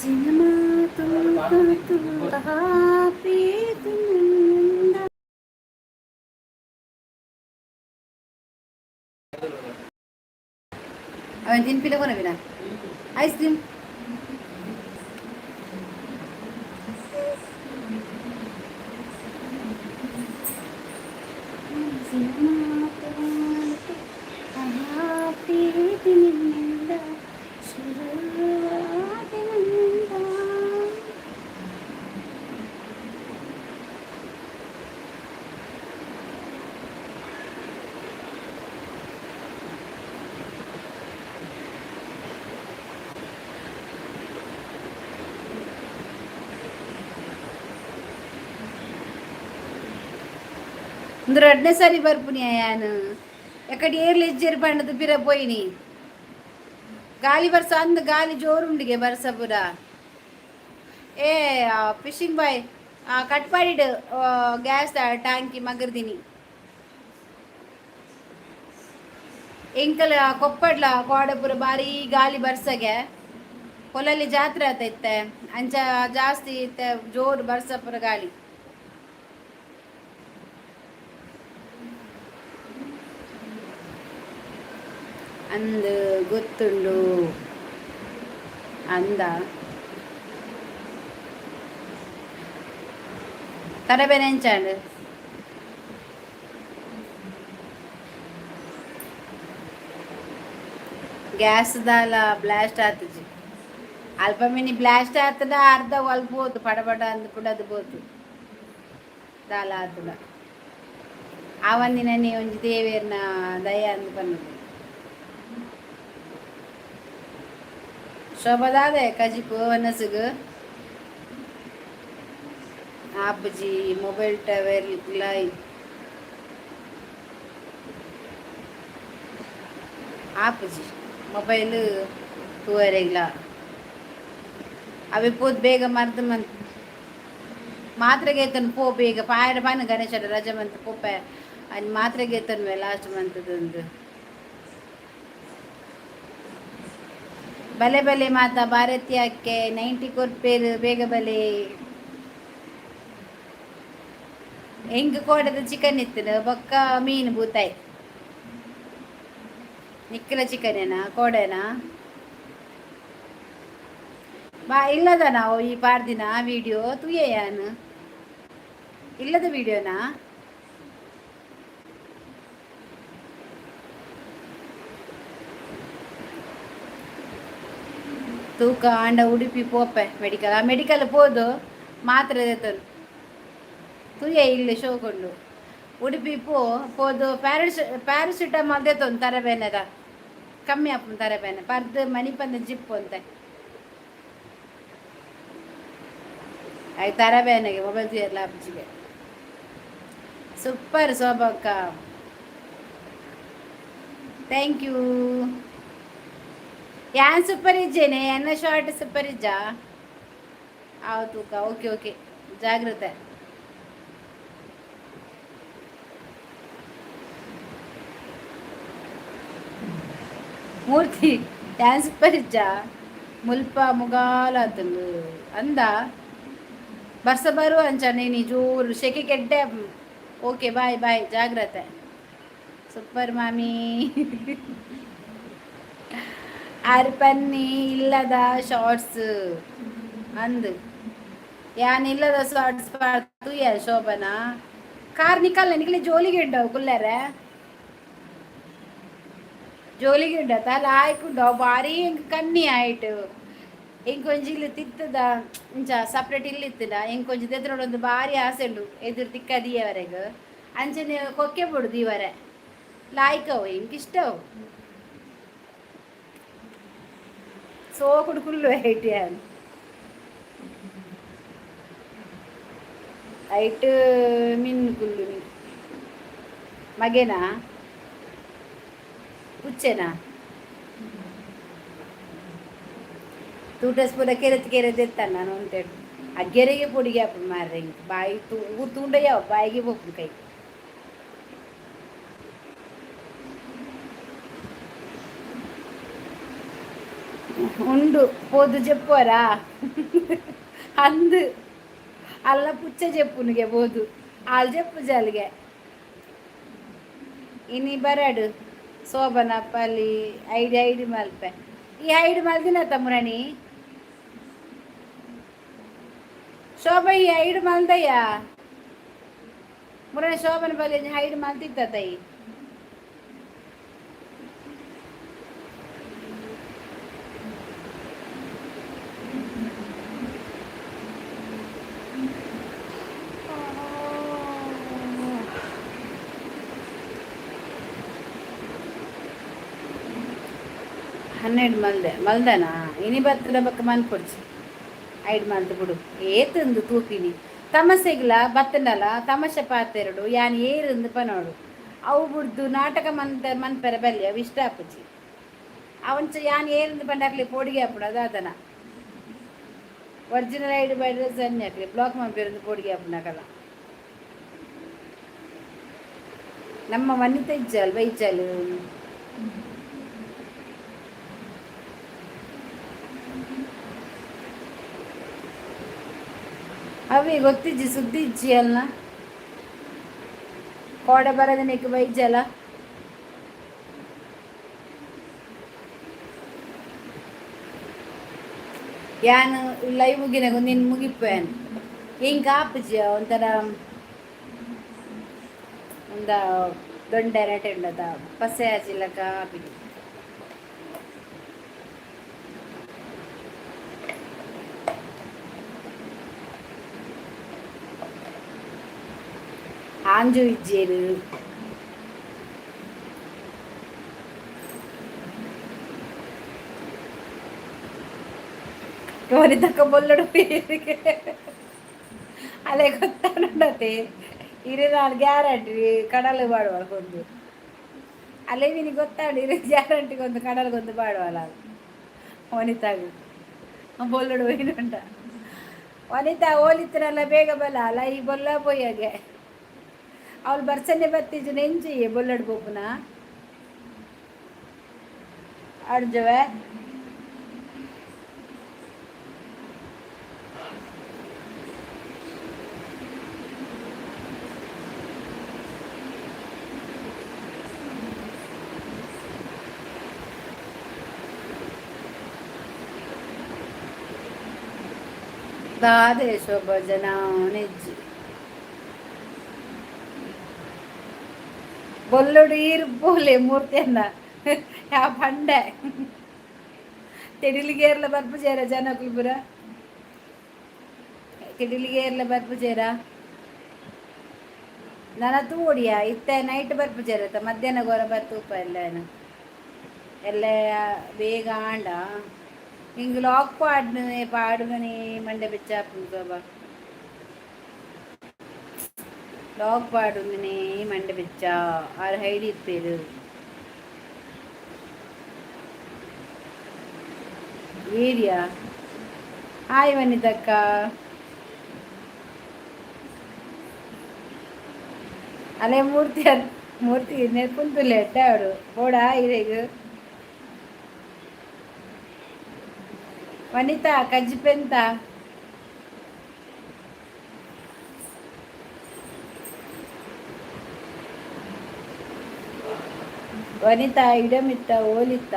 Cinema ಅವನ್ ತಿನ್ಪಿಲ್ಲ ಕೊನವಿನ ice cream ಒಂದು ಎರಡನೇ ಸಾರಿ ಬರ್ಪುನಿ ಯಾನು ಎಕಡೆ ಏರ್ಲಿ ಇಜ್ಜೇರಿ ಪಂಡದು ಪಿರ ಪೋಯಿನಿ ಗಾಳಿ ಬರ್ಸ ಅಂದ್ ಗಾಳಿ ಜೋರುಂಡಿಗೆ ಬರ್ಸ ಪುರ ಏ ಫಿಶಿಂಗ್ ಬಾಯ್ ಕಟ್ ಮಾಡಿಡು ಗ್ಯಾಸ್ ಟ್ಯಾಂಕಿ ಮಗರ್ದಿನಿ ಎಂಕಲ್ ಕೊಪ್ಪಡ್ಲ ಕೋಡಪುರ ಬಾರಿ ಗಾಳಿ ಬರ್ಸಗೆ ಹೊಲಲ್ಲಿ ಜಾತ್ರೆ ಆತೈತೆ ಅಂಚ ಜಾಸ್ತಿ ಇತ್ತೆ ಜೋರು ಬರ್ಸಪುರ ಗಾಳಿ ಅಂದ್ ಗೊತ್ತುಂಡು ಅಂದ ತರಬೇನೆ ಎಂಚಾಂಡ್ ಗ್ಯಾಸ್ ದಾಲ ಬ್ಲಾಸ್ಟ್ ಆತಜಿ ಅಲ್ಪ ಮಿನಿ ಬ್ಲಾಸ್ಟ್ ಆತದ ಅರ್ಧ ಒಲ್ಬೋದು ಪಡಪಡ ಅಂದ್ ಪುಡದು ಬೋದು ದಾಲ ಆತದ ಆವಂದಿನ ನೀ ಒಂಜಿ ದೇವೇರ್ನ ದಯ ಅಂದ್ ಪನ್ನದು ಶೋಭದಾದೆ ಕಜಿಪು ವನಸುಗು ಆಪುಜಿ ಮೊಬೈಲ್ ಟವರ್ ಲೈ ಆಪುಜಿ ಮೊಬೈಲ್ ತೂವರೆಗ್ಲ ಅವೆ ಪೋದ್ ಬೇಗ ಮರ್ದು ಮಂತ್ ಮಾತ್ರೆಗೆ ಪೋ ಬೇಗ ಪಾಯಡ ಪಾನ ಗಣೇಶ ರಜೆ ಮಂತ್ ಪೋಪೆ ಅನ್ ಮಾತ್ರೆಗೆ ಲಾಸ್ಟ್ ಮಂತದೊಂದು ಬಲೆ ಬಲೆ ಮಾತಾ ಭಾರತೀಯಕ್ಕೆ 90 ಕೊರ್ಪೇರು ಬೇಗ ಬಲೆ ಹೆಂಗ್ ಕೋಡದ ಚಿಕನ್ ಇತ್ತು ಬೊಕ್ಕ ಮೀನು ಬೂತಾಯ್ ನಿಕ್ಕಲ ಚಿಕನೇನಾ ಕೋಡೆನಾ ಬಾ ಇಲ್ಲದ ನಾವು ಈ ಪಾರ್ದಿನ ವಿಡಿಯೋ ತುಯ್ಯಾನು ಇಲ್ಲದ ವಿಡಿಯೋನಾ ತೂಕ ಅಂಡ ಉಡುಪಿ ಪೋಪೆ ಮೆಡಿಕಲ್ ಪೋದು ಮಾತ್ರೆ ತೆತ್ತನು ತುಯ್ಯ ಇಲ್ಲಿ ಶೋಕೊಂಡು ಉಡುಪಿ ಪೋದು ಪ್ಯಾರಾಸಿಟಮಾಲ್ ತೆತ್ತೊಂದು ತರಬೇನೆದ ಕಮ್ಮಿ ಆಪುನ್ ತರಬೇನೆ ಪರ್ದು ಮನಿ ಪಂದ ಜಿಪ್ಪು ಅಂತೆ ಆಯ್ತು ತರಬೇನೆಗೆ ಮೊಬೈಲ್ ತುಯ್ಯಲ್ಲ ಅಪ್ಜಿಗೆ ಸೂಪರ್ ಶೋಭಕ್ಕ ಥ್ಯಾಂಕ್ ಯು ಯಾನ್ ಸೂಪರ್ ಇಜ್ಜೇನೆ ಎನ್ನ ಶಾರ್ಟ್ ಸೂಪರ್ ಇಜ್ಜಾ ತೂಕ ಓಕೆ ಓಕೆ ಜಾಗ್ರತೆ ಮೂರ್ತಿ ಯಾನ್ ಸೂಪರ್ ಇಜ್ಜಾ ಮುಲ್ಪ ಮುಗಾಲತಂದು ಅಂದ ಬರ್ಸ ಬರು ಅಂಚ ನೀನು ಜೋರು ಶೆಕೆ ಕೆಡ್ಡೆ ಓಕೆ ಬಾಯ್ ಬಾಯ್ ಜಾಗ್ರತೆ ಸೂಪರ್ ಮಾಮಿ ಅರ್ಪನ್ನಿ ಇಲ್ಲದ ಶಾರ್ಟ್ಸ್ ಅಂದ್ ಯಾನ್ ಇಲ್ಲದ ಶಾರ್ಟ್ಸ್ ತುಯ್ಯ ಶೋಭನಾ ಕಾರ್ ನಿಕಲಿ ಜೋಲಿಗೆ ಉಂಡವು ಕುಲ್ಲರೆ ಜೋಲಿಗೆ ಉಂಡ ತಲ ಆಯ್ಕುಂಡವು ಭಾರಿ ಹೆಂಗೆ ಕಣ್ಣಿ ಆಯ್ತು ಹೆಂಗೆ ಕೊಂಚ ಇಲ್ಲಿ ತಿತ್ತದ ಇಂಚ ಸಪ್ರೇಟ್ ಇಲ್ಲಿ ಇತ್ತಿಲ್ಲ ಹೆಂಗೆ ಕೊಂಚ ತೆದ್ರೊಡೊಂದು ಭಾರಿ ಆಸೆ ಉಂಡು ಎದುರು ತಿಕ್ಕದಿಯವರೆಗೆ ಅಂಚನೆ ಕೊಕ್ಕೆ ಬಿಡುದು ಇವರೆ ಲಾಯ್ಕವು ಹೆಂಗೆ ಇಷ್ಟವು ಸೋಕುಡು ಕುಲ್ಲು ಐಟ್ ಯಾನ್ ಐಟ್ ಮಿನ್ ಕುಲ್ಲು ಮಗೇನಾ ಹುಚ್ಚೆನಾ ತೂಟಸ್ ಪೂರ ಕೆರೆತ್ ಎತ್ತಾನ ನಾನು ಅಂತೇಳಿ ಆ ಗೆರೆಗೆ ಪೊಡಿಗೆ ಹಾಪು ಮಾರ್ರೆ ಬಾಯಿ ತೂಂಡಯ್ಯವ ಬಾಯಿಗೆ ಹೋಗ್ಬಿಡು ಕೈ ఉండు పొద్దు చెప్పురా అందు అల్ల పుచ్చ చెప్పు నువ్వే పోదు వాళ్ళు చెప్పు జలిగే ಇನಿ ಬರಡು ಶೋಭನ ಪಲ್ಲಿ ಐದು ಮಲ್ಪೆ ಈ 5 ಮಲ್ದಿನ ತಮ್ಮುರಣಿ ಶೋಭ ಈ 5 ಮಲ್ದಯ್ಯ ಮುರಣಿ ಶೋಭನ ಪಲ್ಲಿ 5 ಮಲ್ತಿತ್ತ ತೈ ಹನ್ನೆರಡು ಮಲ್ದನಾ ಇನಿ ಬತ್ತದ ಬಕ್ಕ ಮನ್ಪೊಡ್ಚಿ 5 ಮಲ್ತು ಬಿಡು ಏತಂದು ತೂಪಿನಿ ತಮಸೆಗ್ಲ ಬತ್ತನಲ್ಲ ತಮಾಷೆ ಪಾತೆರಡು ಯಾನ್ ಏರಂದು ಪನೋಡು ಅವು ಬಿಡ್ದು ನಾಟಕ ಮನ್ಪೆರ ಬಲ್ಲೆ ಅವು ಇಷ್ಟ ಆಪುಜಿ ಅವಂಚ ಯಾನ್ ಏರಂದು ಪಂಡಾಕ್ಲಿ ಪೋಡಿಗೆ ಆಪುಡು ಅದಾದನ ಒರಿಜಿನಲ್ 5 ಸನ್ನೆ ಹಾಕ್ಲಿ ಬ್ಲಾಕ್ ಮನ್ಪೇರಂದು ಪೋಡಿಗೆ ಆಪುನಾಕಲ್ಲ ನಮ್ಮ ವನಿತ ಇಜ್ಜಲ್ ಬೈಜಲ್ ಅವಿ ಗೊತ್ತಿಜ್ಜಿ ಸುದ್ದಿ ಇಜ್ಜಿ ಅಲ್ಲ ಕೋಡೆ ಬರದ ನೀಕು ಬೈಜಲ್ಲ ಯಾನು ಲೈವ್ ಮುಗಿನಾಗ ನಿನ್ನ ಮುಗಿಪ್ಪೇನು ಹಿಂಗೆ ಆಪುಜಿ ಒಂಥರ ಒಂದ ದೊಡ್ಡ ರೆಟೆ ಉಂಡದ ಪಸೆ ಹಚ್ಚಿಲ್ಲಕ ಆಪಿಜಿ ಆಂಜು ಇಜ್ಜೇರು ఎవరి తక్కువ బొల్లడు అలా ಗೊತ್ತಾನತೆ 24 ಗ್ಯಾರಂಟಿ ಕಡಲು ಬಾಡುವಲ್ಲ ಒಂದು ಅಲ್ಲೇ ನಿನಗೆ ಗೊತ್ತಾಡು 20 ಗ್ಯಾರಂಟಿಗೆ ಒಂದು ಕಡಲ್ಗೊಂದು ಬಾಡುವಲ್ಲ ವನಿತಾಗ ಬೊಲ್ಲಡು ಹೋಯ್ನುಂಟ ವನಿತಾ ಹೋಲಿತ್ರಲ್ಲ ಬೇಗ ಬಲ್ಲ ಅಲ್ಲ ಈ ಬೊಲ್ಲ ಪೋಯಾಗೆ ಅವಳು ಬರ್ಸನ್ನೆ ಬತ್ತಿದ್ದು ನೆಂಜಿಯೇ ಬೊಲ್ಲಡು ಪೋಪುನ ಅಡ್ಜವೆ ದಾದೆ ಶೋಭಜನ ನೆಜ್ಜಿ ಬೊಲ್ಲುಡು ಈರ್ಬೋಲೆ ಮೂರ್ತಿಯನ್ನ ಯಾವ ಪಂಡೆ ತಿಡಿಲಿಗೇರ್ಲ ಬರ್ಪು ಸೇರ ಜನಕ್ಕೂ ಪುರ ತಿಡಿಲಿಗೇರ್ಲ ಬರ್ಪು ಸೇರ ನನ್ನ ತೂಡಿಯ ಇತ್ತೆ ನೈಟ್ ಬರ್ಪು ಸೇರತ್ತ ಮಧ್ಯಾಹ್ನ ಗೋರ ಬರ್ತೂಪ ಎಲ್ಲ ಬೇಗ ಆಂಡ ಹಿಂಗೆ ಲಾಕ್ ಪಾಡುಗನಿ ಮಂಡೆ ಬೆಚ್ಚಾಪು ಬಾಬಾ ಲಾಕ್ ಪಾಡುಗನಿ ಮಂಡೆ ಬೆಚ್ಚ ಆರು ಹೈಡಿ ಇಪ್ಪೇರು ಏರಿಯಾ ಹಾಯ್ ವನಿತಕ್ಕ ಅಲ್ಲೇ ಮೂರ್ತಿ ನೆರ್ಕುಂತುಲೆ ಎಟ್ಟಾಡು ಬೋಡ ಇರೇಗು ವನಿತಾ ಕಜ್ಜಿಪೆಂತ ವನಿತಾ ಇಡಮಿತ್ತ ಓಲಿತ್ತ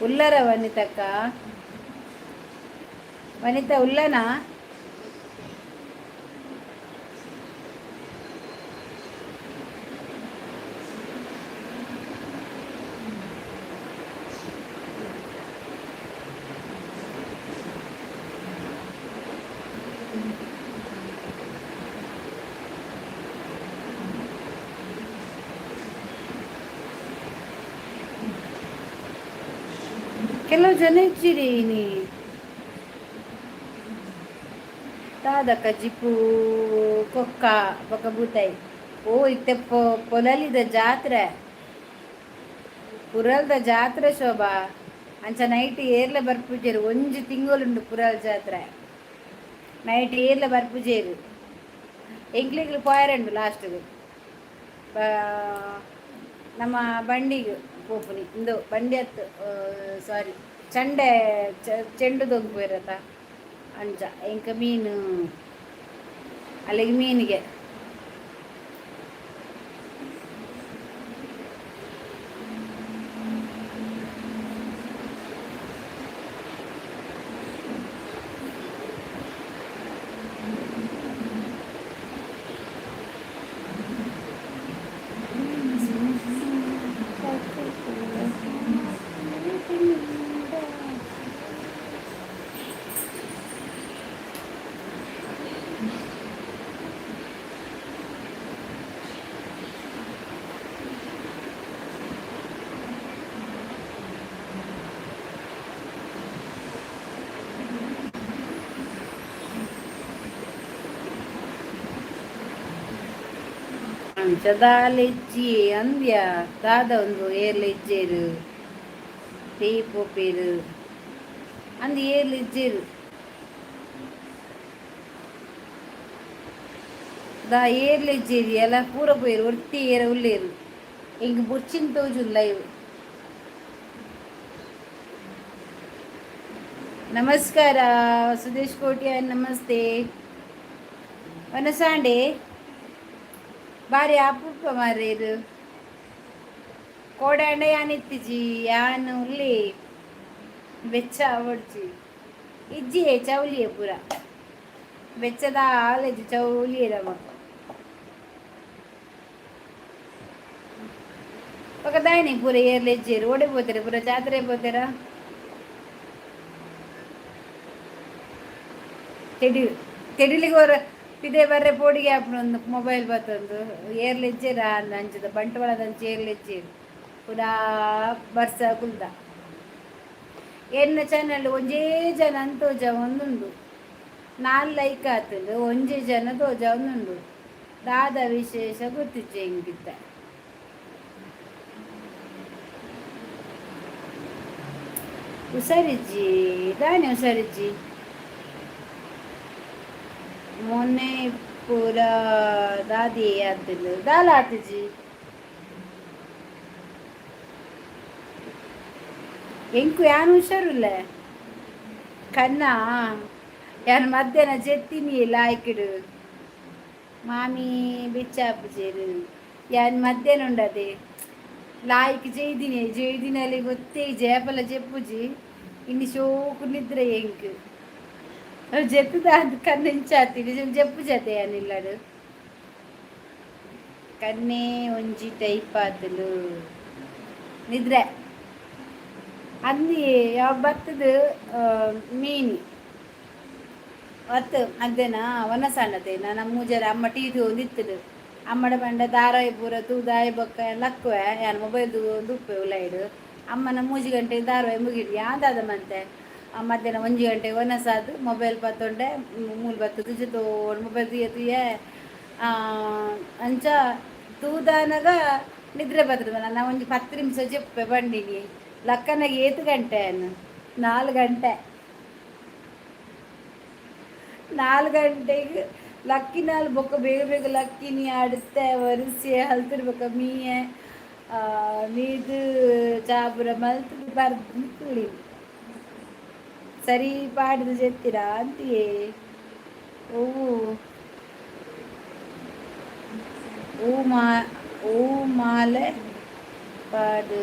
ಉಲ್ಲರ ವನಿತಕ್ಕ ವನಿತಾ ಉಲ್ಲನಾ ಕೆಲವು ಜನ ಇಚ್ಚಿರಿ ನೀ ತಾದಕ್ಕ ಜಿಪ್ಪು ಕೊಕ್ಕ ಬೊಕ್ಕ ಬೂತಾಯಿ ಓ ಇತ್ತೆ ಪೊಲಲಿದ ಜಾತ್ರೆ ಪುರಲ್ದ ಜಾತ್ರೆ ಶೋಭಾ ಅಂಚ ನೈಟ್ ಏರ್ಲ ಬರ್ಪುಜೇರು ಒಂಜಿ ತಿಂಗಳುಂಡು ಪುರಲ್ ಜಾತ್ರೆ ನೈಟ್ ಏರ್ಲ ಬರ್ಪುಜೇರು ಎಂಕ್ಲಿಗ್ಲು ಪೋಯರಂಡು ಲಾಸ್ಟ್ಗೆ ನಮ್ಮ ಬಂಡಿಗೆ ಪೋಪುನಿ ಇಂದು ಬಂಡಿ ಹತ್ತು ಸಾರಿ ಚಂಡೆ ಚೆಂಡು ದೊಂಗು ಇರತ್ತ ಅಂಚ ಇಂಕ ಮೀನು ಅಲ್ಲಿಗೆ ಮೀನಿಗೆ ಅಂಚದಾಲೆಜ್ಜಿ ಅಂದ್ಯ ದಾದ ಒಂದು ಏರ್ಲೆಜ್ಜೇರು ಟೀ ಪೋಪೇರು ಅಂದ್ ಏರ್ಲೆಜ್ಜೇರು ದಾ ಏರ್ಲೆಜ್ಜೇರಿ ಎಲ್ಲ ಪೂರ ಪೋಯರು ಒಟ್ಟಿ ಏರ ಉಳ್ಳೇರು ಹಿಂಗೆ ಬುಚ್ಚಿನ ತೋಜು ಲೈವ್. ನಮಸ್ಕಾರ ಸುದೇಶ್ ಕೋಟ್ಯ ನಮಸ್ತೆ ವನಸಾಂಡೆ ಬಾರಿ ಅಪೂಪ ಮಾರೇರು ಕೋಡಾಂಡ ಯಾನಿತ್ತಿಜಿ ಯಾನು ಉಳ್ಳಿ ಬೆಚ್ಚ ಅವಡ್ಜಿ ಇಜ್ಜಿಯೇ ಚೌಲಿಯೇ ಪೂರ ಬೆಚ್ಚದ ಆಲೆಜಿ ಚೌಲಿಯರವ ಪಕ್ಕದಾಯನಿ ಪೂರ ಏರ್ಲೆಜ್ಜೇರು ಓಡಿ ಪೋತಾರೆ ಪೂರ ಜಾತ್ರೆ ಪೋತಾರ ತೆಡಿ ತೆಡಿಲಿಗೆ ಹೊರ ಇದೇ ಬರ್ರೆ ಪೋಡಿಗೆ ಒಂದು ಮೊಬೈಲ್ ಬತ್ತೊಂದು ಏರ್ಲೆಜ್ಜೇರ ಅಂಚದ ಬಂಟ್ವಾಳದಂಚ ಏರ್ಲೆಜ್ಜೇರು ಪುರಾ ಬರ್ಸ ಕುಲ್ದ ಎನ್ನ ಚಾನಲ್ ಒಂಜೇ ಜನ ಅಂತೋಜ ಒಂದುಂಡು ನಾಲ್ ಲೈಕ್ ಆತಂದು ಒಂಜೇ ಜನ ತೋಜ ಒಂದುಂಡು ದಾದ ವಿಶೇಷ ಗೊತ್ತಿಜ್ಜೆ ಹಿಂಗಿತ್ತ ಹುಷಾರಿಜ್ಜಿ ದಾನಿ ಹುಷಾರಿಜ್ಜಿ ಮೊನ್ನೆ ಪೂರ ದಾದಿ ಆತಿಲ್ಲ ದಾಲ ಆತಿಜಿ ಎಂಕು ಯಾನು ಹುಷಾರಿಲ್ಲ ಕನ್ನ ಯಾನು ಮಧ್ಯಾಹ್ನ ಜೆತ್ತಿನಿ ಲಾಯ್ಕಿಡು ಮಾಮಿ ಬಿಚ್ಚಾಪುಜೇರು ಯಾನ್ ಮಧ್ಯಾಹ್ನ ಉಂಡದೆ ಲಾಯ್ಕ್ ಜೈದಿನಲ್ಲಿ ಗೊತ್ತೇ ಜೇಪಲ ಜೆಪ್ಪುಜಿ ಇನ್ನು ಶೋಕು ನಿದ್ರೆ ಎಂಕ್ ಜೆತ್ತದ ಅದು ಕಣ್ಣು ಇಂಚಾತಿನಿ ಜಪ್ಪು ಜತೆ ಏನಿಲ್ಲಡು ಕನ್ನೇ ಒಂಜಿ ಟೈಪ್ ಆತಲು ನಿದ್ರೆ ಅಂದಿ ಯಾವ ಬತ್ತದು ಮೀನು ಒತ್ತು ಮಧ್ಯಾಹ್ನ ವನಸಣ್ಣತೆ ನಾನು ಮೂಜರ ಅಮ್ಮ ಟೀದು ನಿತ್ತಲು ಅಮ್ಮಡ ಬಂಡ ದಾರಾಯಿ ಪೂರ ತೂದಾಯಿ ಬೊಕ್ಕ ಲಕ್ಕುವೆ ಯಾನು ಮೊಬೈಲ್ ದುಪ್ಪೆ ಉಳ್ಳಾಯಿಡು ಅಮ್ಮನ 3 ಗಂಟೆ ದಾರಾಯಿ ಮುಗಿಡಿ ಯಾವ್ದಾದ ಮಂತೆ ಮಧ್ಯಾಹ್ನ 1 ಗಂಟೆ ಒನಸಾದು ಮೊಬೈಲ್ ಪತ್ತೊಂಡೆ ಮೂಲ ಬತ್ತದು ಜೊತೆ ಮೊಬೈಲ್ ತುಯ್ಯ ಅಂಚ ತೂದಾನಾಗ ನಿದ್ರೆ ಬರ್ತದ ನಾನು ಒಂದು 10 ನಿಮಿಷ ಜಪ್ಪೆ ಬಂಡಿನಿ ಲಕ್ಕನಾಗ 7 ಗಂಟೆ 4 ಗಂಟೆ 4 ಗಂಟೆಗೆ ಲಕ್ಕಿನಾಲ್ ಬೊಕ್ಕ ಬೇಗ ಬೇಗ ಲಕ್ಕಿನಿ ಆಡುತ್ತೆ ಒರೆಸಿ ಹಲ್ತಿರ್ಬೇಕ ಮೀದು ಚಾಪುರ ಮಲ್ತು ಬರ್ದು ಕುಳಿ ಸರಿ ಪಾಡಿದು ಜೆತ್ತೀರಾ ಅಂತೀಯೇ ಹೂವು ಹೂ ಮಾಲೆ ಪಾಡು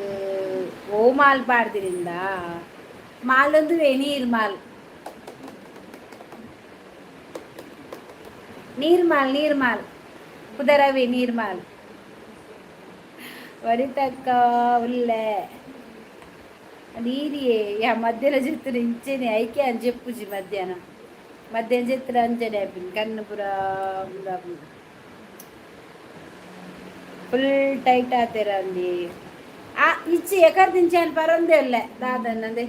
ಓ ಮಾಲ್ ಪಾಡ್ದಿರಿಂದ ಮಾಲೊಂದು ನೀರ್ ಮಾಲ್ ನೀರ್ಮಾಲ್ ಕುದರವಿ ನೀರ್ಮಾಲ್ ವರಿತಕ್ಕ ಉಲ್ಲೆ ನೀರಿಯೇ ಯಾ ಮಧ್ಯಾಹ್ನ ಜೆತ್ತನ ಇಂಚೆನೆ ಐಕೆ అని చెప్పుಜಿ ಮಧ್ಯಾಹ್ನ ಜೆತ್ತನ ಅಂಚನೆ ಆಪಿನ್ ಕಣ್ಣು ಪುರ ಫುಲ್ ಟೈಟ್ ಆತೇರ ಅಂದಿ ಆ ಇಚ್ಚಿ ಎಕರ್ ದಿಂಚಾನ್ ಪರಂದೇ ಇಲ್ಲ ದಾದನ್ನದೆ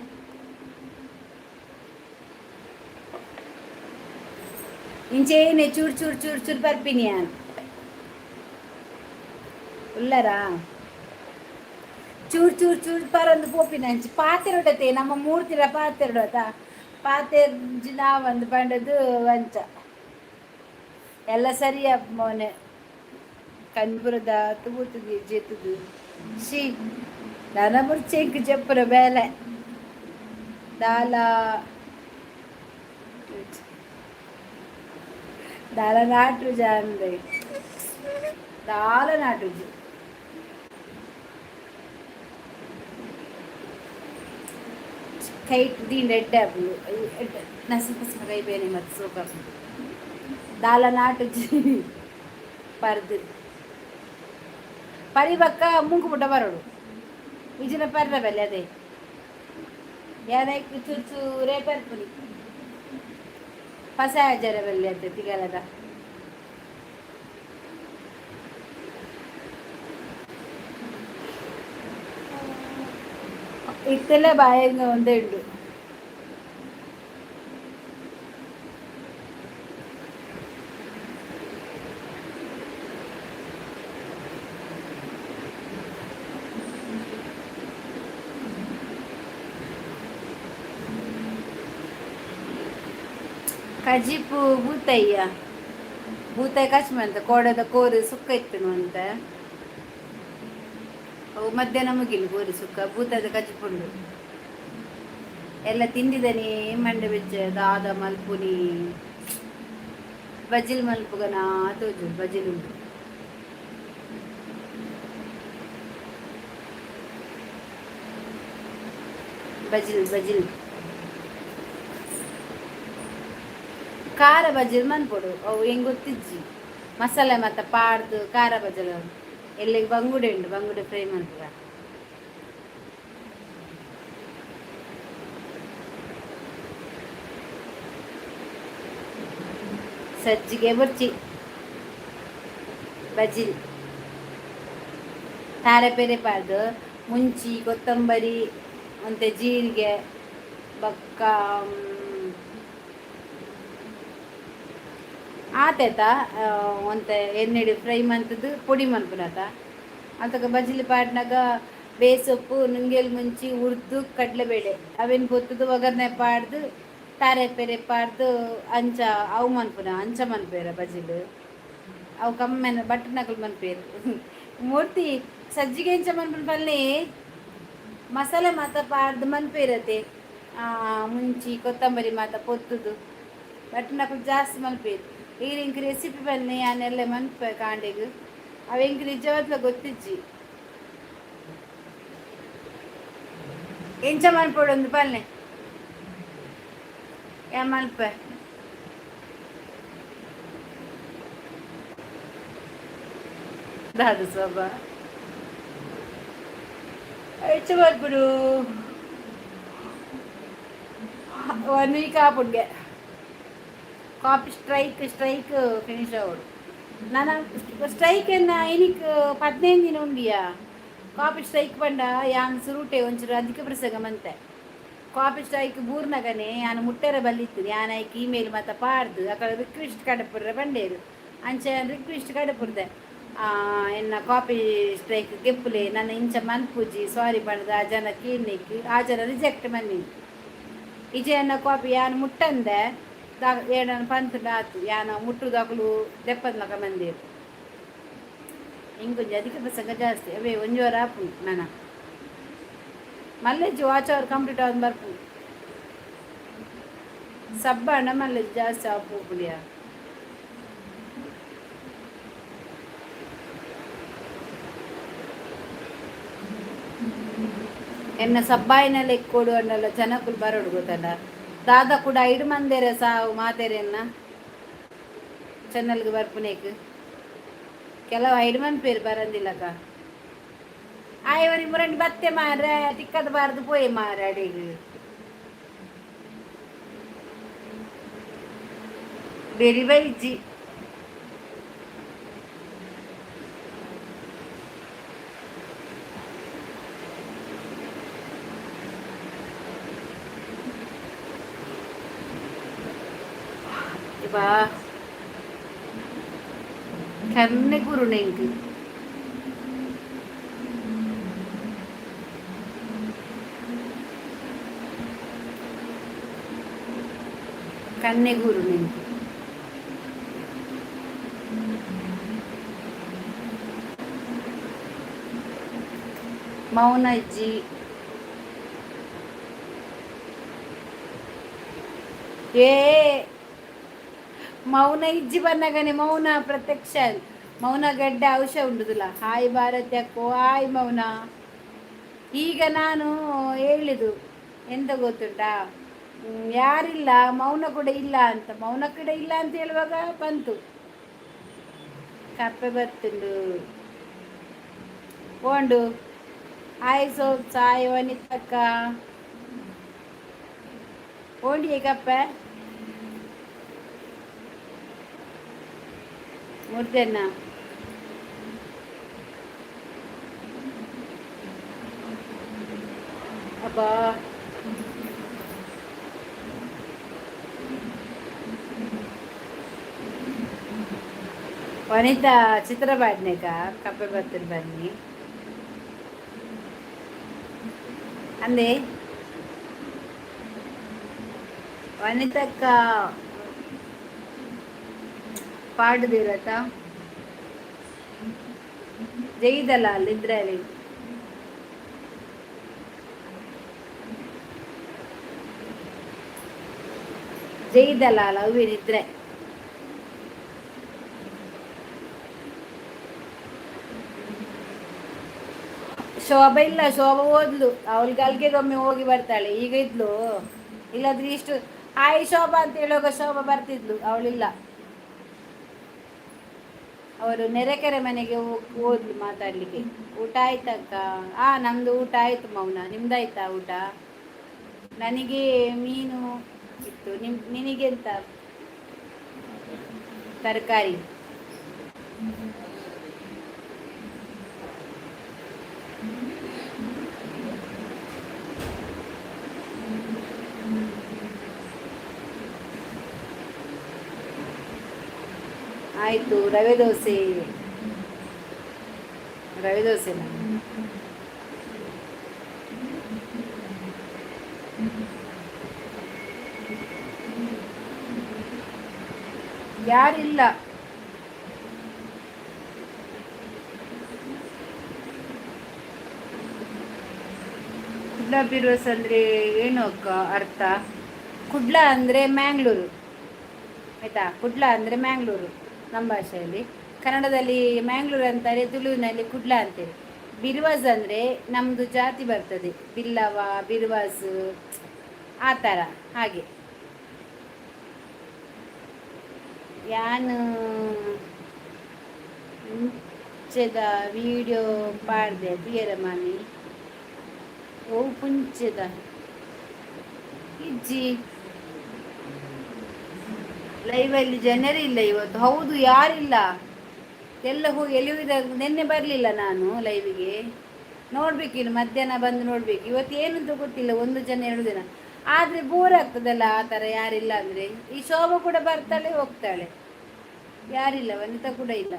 ಇಂಚೇನೆ ಚೂರ್ ಚೂರ್ ಚೂರ್ ಚೂರ್ ಬರ್ಪಿನಿಯಾನ್ ಉಲ್ಲರಾ ಚೂರ್ ಚೂರ್ ಚೂರ್ ಪರಂದು ಪೋಪಿನಂಚಿ ಪಾತೆರೊಡತೆ ನಮ್ಮ ಮೂರ್ತಿರ ಪಾತೆರೊಡತ ಪಾತೆರ್ಜಿ ನಾವಂದು ಪಂಡದು ವಂಚ ಎಲ್ಲ ಸರಿಯ ಮೊನೆ ಕನ್ಪುರದ ತೂತುದು ಜೆತ್ತುದು ಶಿ ನನಮುರ್ಚೆಂಕ್ ಚೆಪ್ಪುರ ಬೇಲೆ ದಾಲ ದಾಲ ನಾಟು ಜಾಂದೆ ದಾಲ ನಾಟುಜಿ ಕೈ ದೀನ್ ಎಡ್ಡೆ ಅಪ್ಪು ನಸಿ ಪಸಮ ಕೈ ಬೇನೆ ಮತ್ತು ಸೂಪರ್ ದಾಲ ನಾಟುಜಿ ಪರ್ದು ಪರಿಬಕ್ಕ ಮುಂಕು ಪುಟ್ಟ ಬರೋಡು ವಿಜಿನ ಪರ್ರ ಬೆಲೆ ಅದೇ ಯಾರೈಕ್ ಚೂಚು ರೇಪರ್ಪುನಿ ಪಸಾಯಜರ ಬೆಲೆ ಅದೇ ತಿಗಲದ ಇತ್ತೆಲ್ಲ ಬಾಯಂಗ ಒಂದೇ ಉಂಡು ಕಜಿಪು ಬೂತಯ್ಯ ಬೂತಾಯಿ ಕಚ್ಮಂತ ಕೋಡದ ಕೋರಿ ಸುಕ್ಕ ಇತ್ತನು ಅಂತ ಅವು ಮಧ್ಯಾಹ್ನ ಮುಗಿಲು ಕೋರಿ ಸುಕ್ಕ ಬೂತದ ಕಜಿಪುಂಡು ಎಲ್ಲ ತಿಂದಿದನಿ ಮಂಡೆ ಬೆಚ್ಚ ದಾದ ಮಲ್ಪುನಿ ಬಜಿಲ್ ಮಲ್ಪುಗನ ತೋಜು ಬಜಿಲ್ ಉಂಟು ಬಜಿಲ್ ಬಜಿಲ್ ಖಾರ ಬಜಿಲ್ ಮನ್ಪೊಡು ಅವು ಹೆಂಗ್ ಗೊತ್ತಿಜ್ಜಿ ಮಸಾಲೆ ಮತ್ತು ಪಾಡ್ದು ಖಾರ ಬಜಲ್ ಎಲ್ಲಿಗೆ ಬಂಗುಡೆ ಉಂಡು ಬಂಗುಡೆ ಫ್ರೈ ಮನ್ಪುಗ ಸಜ್ಜಿಗೆ ಬುರ್ಚಿ ಬಜಿಲ್ ತಾರೆ ಪೆರೆ ಪಾಡ್ದು ಮುಂಚಿ ಕೊತ್ತಂಬರಿ ಮತ್ತು ಜೀರಿಗೆ ಬಕ್ಕ ಆತಾಯ್ತ ಒಂತ ಎಣ್ಣೆಡಿ ಫ್ರೈ ಮಂತದ್ದು ಪೊಡಿ ಮನ್ಪುನತ ಅದಕ್ಕೆ ಬಜ್ಲಿ ಪಾಡ್ನಾಗ ಬೇಸೊಪ್ಪು ನುಂಗೆಲ್ ಮುಂಚಿ ಹುರ್ದು ಕಡಲೆಬೇಳೆ ಅವೇನು ಗೊತ್ತದು ಒಗ್ಗರಣೆ ಪಾಡ್ದು ತಾರೆ ಪೆರೆ ಪಾಡ್ದು ಅಂಚ ಅವು ಮನ್ಪುನ ಅಂಚ ಮನ್ಪೇರ ಬಜಿಲು ಅವು ಕಮ್ಮೆನ ಬಟ್ಟನಕಲು ಮನ್ಪೇರು ಮೂರ್ತಿ ಸಜ್ಜಿಗೆ ಅಂಚ ಮನ್ಪುನ ಪಲ್ಲೆ ಮಸಾಲೆ ಮಾತ ಪಾಡ್ದು ಮನ್ಪೇರತೆ ಮುಂಚಿ ಕೊತ್ತಂಬರಿ ಮಾತ ಪೊತ್ತುದು ಬಟ್ಟನಕಲು ಜಾಸ್ತಿ ಮನ್ಪೇರು ಈಗ ಇಂಕ ರೆಸಿಪಿ ಬನ್ನಿ ನಾನೆಲ್ಲ ಮನ್ಪ ಕಾಂಡೆಗು ಅವು ಇಂಕ ನಿಜವಾಗ್ಲೂ ಗೊತ್ತಿಜ್ಜಿ ಎಂಚ ಮನ್ಪೋಡು ಒಂದು ಪಲ್ಲೆ ಯಾ ಮಲ್ಪ ದಾದು ಸೊಬ್ಬ ಹೆಚ್ಚು ಮನ್ಪುಡು 1 ವೀಕ್ ಆಪುಡ್ಗೆ ಕಾಪಿ ಸ್ಟ್ರೈಕ್ ಫಿನಿಶ್ ಅವಡು ನಾನು ಸ್ಟ್ರೈಕ್ ಇನಿಕ್ 15 ದಿನ ಉಂಡಿಯಾ ಕಾಪಿ ಸ್ಟ್ರೈಕ್ ಪಂಡ ಯಾನ್ ಸುರುಟೆ ಒಂಚೂರು ಅಧಿಕ ಪ್ರಸಂಗ ಮಂತೆ ಕಾಪಿ ಸ್ಟ್ರೈಕ್ ಬೂರ್ನಗನೆ ಯಾನು ಮುಟ್ಟೆರ ಬಲ್ಲಿತ್ತು ಯಾನ್ ಆಯ್ಕೆ ಇಮೇಲ್ ಮತ್ತು ಪಾಡ್ದು ಅక్కడ ರಿಕ್ವೆಸ್ಟ್ ಕಡಪುರ್ರೆ ಬಂಡೇರು ಅಂಚೆ ರಿಕ್ವೆಸ್ಟ್ ಕಡಪುರ್ದೆ ಎನ್ನ ಕಾಪಿ ಸ್ಟ್ರೈಕ್ ಗೆಪ್ಪುಲೆ ನನ್ನ ಇಂಚ ಮನ್ಪುಜಿ ಸಾರಿ ಪಂಡ್ದು ಆ ಜನ ಕೀರ್ನಿಕ್ ಆ ಜನ ರಿಜೆಕ್ಟ್ ಮನ್ನಿ ಇಜೆ ಅನ್ನ ಕಾಪಿ ಯಾನು ಮುಟ್ಟಂದೆ ಏನ ಪಂತುಂಡು ಆತು ಯಾನ ಮುಟ್ಟುದಾಗಲು ದೆಪ್ಪದ್ಲಕ ಮಂದಿರು ಹಿಂಗೊಂಜಿ ಅಧಿಕ ಪ್ರಸಂಗ ಜಾಸ್ತಿ ಅವೇ ಒಂಜೋರ ಆಪು ನನ್ನ ಮಲ್ಲೆಜ್ಜಿ ವಾಚ್ ಅವರ್ ಕಂಪ್ಲೀಟ್ ಆದ್ ಬರ್ಪು ಸಬ್ಬಣ್ಣ ಮಲ್ಲೆಜ್ಜಿ ಜಾಸ್ತಿ ಆಪು ಪುಳಿಯ ಎನ್ನ ಸಬ್ಬಾಯಿನಲ್ಲಿ ಎಕ್ಕೋಡು ಅಂಡಲ್ಲ ಜನಕ್ಕೂ ಬರೋಡು ಗೊತ್ತಲ್ಲ ದಾದ ಕೂಡ 5 ಮಂದಿರ ಸಾವು ಮಾತೆರೆನ್ನ ಚಾನಲ್ಗೆ ಬರ್ಪುನೇಕ್ ಕೆಲವು 5 ಮಂದಿ ಪೇರು ಬರಂದಿಲ್ಲಕ ಆಯವರಿ ಮುರಂಡಿ ಬತ್ತೆ ಮಾರ್ರೆ ತಿಕ್ಕದ ಬಾರ್ದು ಪೋಯೆ ಮಾರ ಅಡಿಗೆ ಬೆರಿ ಬೈಜಿ ಬಾ ಕನ್ನೆ ಗುರುನೆಂಗ್ ಕನ್ನೆ ಗುರುನೆಂಗ್ ಮೌನ ಇಜ್ಜಿ ಏ ಮೌನ ಇಜ್ಜಿ ಬನ್ನಗನೆ ಮೌನ ಪ್ರತ್ಯಕ್ಷ ಮೌನ ಗಡ್ಡ ಔಷಧ ಉಂಡುದಿಲ್ಲ. ಹಾಯ್ ಭಾರತ್ಯಕ್ಕೋ ಹಾಯ್ ಮೌನ. ಈಗ ನಾನು ಹೇಳಿದು ಎಂತ ಗೊತ್ತುಂಟಾ, ಯಾರಿಲ್ಲ ಮೌನ ಕೂಡ ಇಲ್ಲ ಅಂತ, ಮೌನ ಕೂಡ ಇಲ್ಲ ಅಂತ ಹೇಳುವಾಗ ಬಂತು ಕಪ್ಪೆ ಬರ್ತುಂಡು ಓಂಡು. ಹಾಯ್ ಸೋಪ್ ಸಾಯ್ ವನಿತಕ್ಕ ಓಂಡಿಯೇ ಕಪ್ಪೆ ಮುರ್ದೆನ್ನ ಅಬ್ಬಾ ವನಿತಾ ಚಿತ್ರ ಬಾಡ್ನೇಗ ಕಪ್ಪೆ ಬರ್ತೀನಿ ಬನ್ನಿ ಅಂದೆ ವನಿತಕ್ಕ ಪಾಡುದಿರತ್ತ ಜೈದಲ್ಲ ಅಲ್ಲಿದ್ರಲ್ಲಿ ಜೈದಲ್ಲ ಅಲ್ಲ ಅವೇನಿದ್ರೆ ಶೋಭಾ ಇಲ್ಲ, ಶೋಭಾ ಓದ್ಲು ಅವಳಿಗೆ ಅಲ್ಗೆಗೊಮ್ಮೆ ಹೋಗಿ ಬರ್ತಾಳೆ. ಈಗ ಇದ್ಲು, ಇಲ್ಲಾದ್ರೆ ಇಷ್ಟು ಹಾಯ್ ಶೋಭಾ ಅಂತ ಹೇಳುವಾಗ ಶೋಭಾ ಬರ್ತಿದ್ಲು, ಅವಳಿಲ್ಲ. ಅವರು ನೆರೆಕೆರೆ ಮನೆಗೆ ಹೋದ್ಲು ಮಾತಾಡ್ಲಿಕ್ಕೆ. ಊಟ ಆಯ್ತಕ್ಕ? ನಮ್ದು ಊಟ ಆಯ್ತು ಮೌನ, ನಿಮ್ದಾಯ್ತಾ ಊಟ? ನನಗೆ ಮೀನು ಇತ್ತು. ನಿನಗೆಂತ ತರಕಾರಿ? ಆಯ್ತು, ರವೆ ದೋಸೆ. ರವೆ ದೋಸೆನ ಯಾರಿಲ್ಲ. ಕುಡ್ಲ ಬಿರುವಸ್ ಅಂದ್ರೆ ಏನು ಅಕ್ಕ ಅರ್ಥ? ಕುಡ್ಲ ಅಂದ್ರೆ ಮ್ಯಾಂಗ್ಳೂರು ಆಯ್ತಾ. ಕುಡ್ಲ ಅಂದ್ರೆ ಮ್ಯಾಂಗ್ಳೂರು ನಮ್ಮ ಭಾಷೆಯಲ್ಲಿ. ಕನ್ನಡದಲ್ಲಿ ಮ್ಯಾಂಗ್ಳೂರು ಅಂತಾರೆ, ತುಳುವಿನಲ್ಲಿ ಕುಡ್ಲ ಅಂತೇಳಿ. ಬಿರುವಾಸ್ ಅಂದರೆ ನಮ್ಮದು ಜಾತಿ ಬರ್ತದೆ, ಬಿಲ್ಲವ ಬಿರುವಾಸ್ ಆ ಥರ. ಹಾಗೆ ಯಾನು ಮುಂಚೆದ ವಿಡಿಯೋ ಪಾಡ್ದೆ ಪಿಯರ ಮಾನಿ ಓ ಪುಂಚೆದ ಇಜ್ಜಿ ಲೈವಲ್ಲಿ ಜನರಿಲ್ಲ ಇವತ್ತು. ಹೌದು, ಯಾರಿಲ್ಲ, ಎಲ್ಲ ಹೋಗಿ ಎಲ್ಲಿಯುವುದ. ನಿನ್ನೆ ಬರಲಿಲ್ಲ ನಾನು ಲೈವಿಗೆ, ನೋಡ್ಬೇಕಿನ್ನು ಮಧ್ಯಾಹ್ನ ಬಂದು ನೋಡ್ಬೇಕು. ಇವತ್ತು ಏನಂತ ಗೊತ್ತಿಲ್ಲ, ಒಂದು ಜನ ಎರಡು ದಿನ ಆದರೆ ಬೋರ್ ಆಗ್ತದಲ್ಲ ಆ ಥರ ಯಾರಿಲ್ಲ ಅಂದರೆ. ಈ ಶೋಭಾ ಕೂಡ ಬರ್ತಾಳೆ ಹೋಗ್ತಾಳೆ, ಯಾರಿಲ್ಲ. ವನಿತಾ ಕೂಡ ಇಲ್ಲ.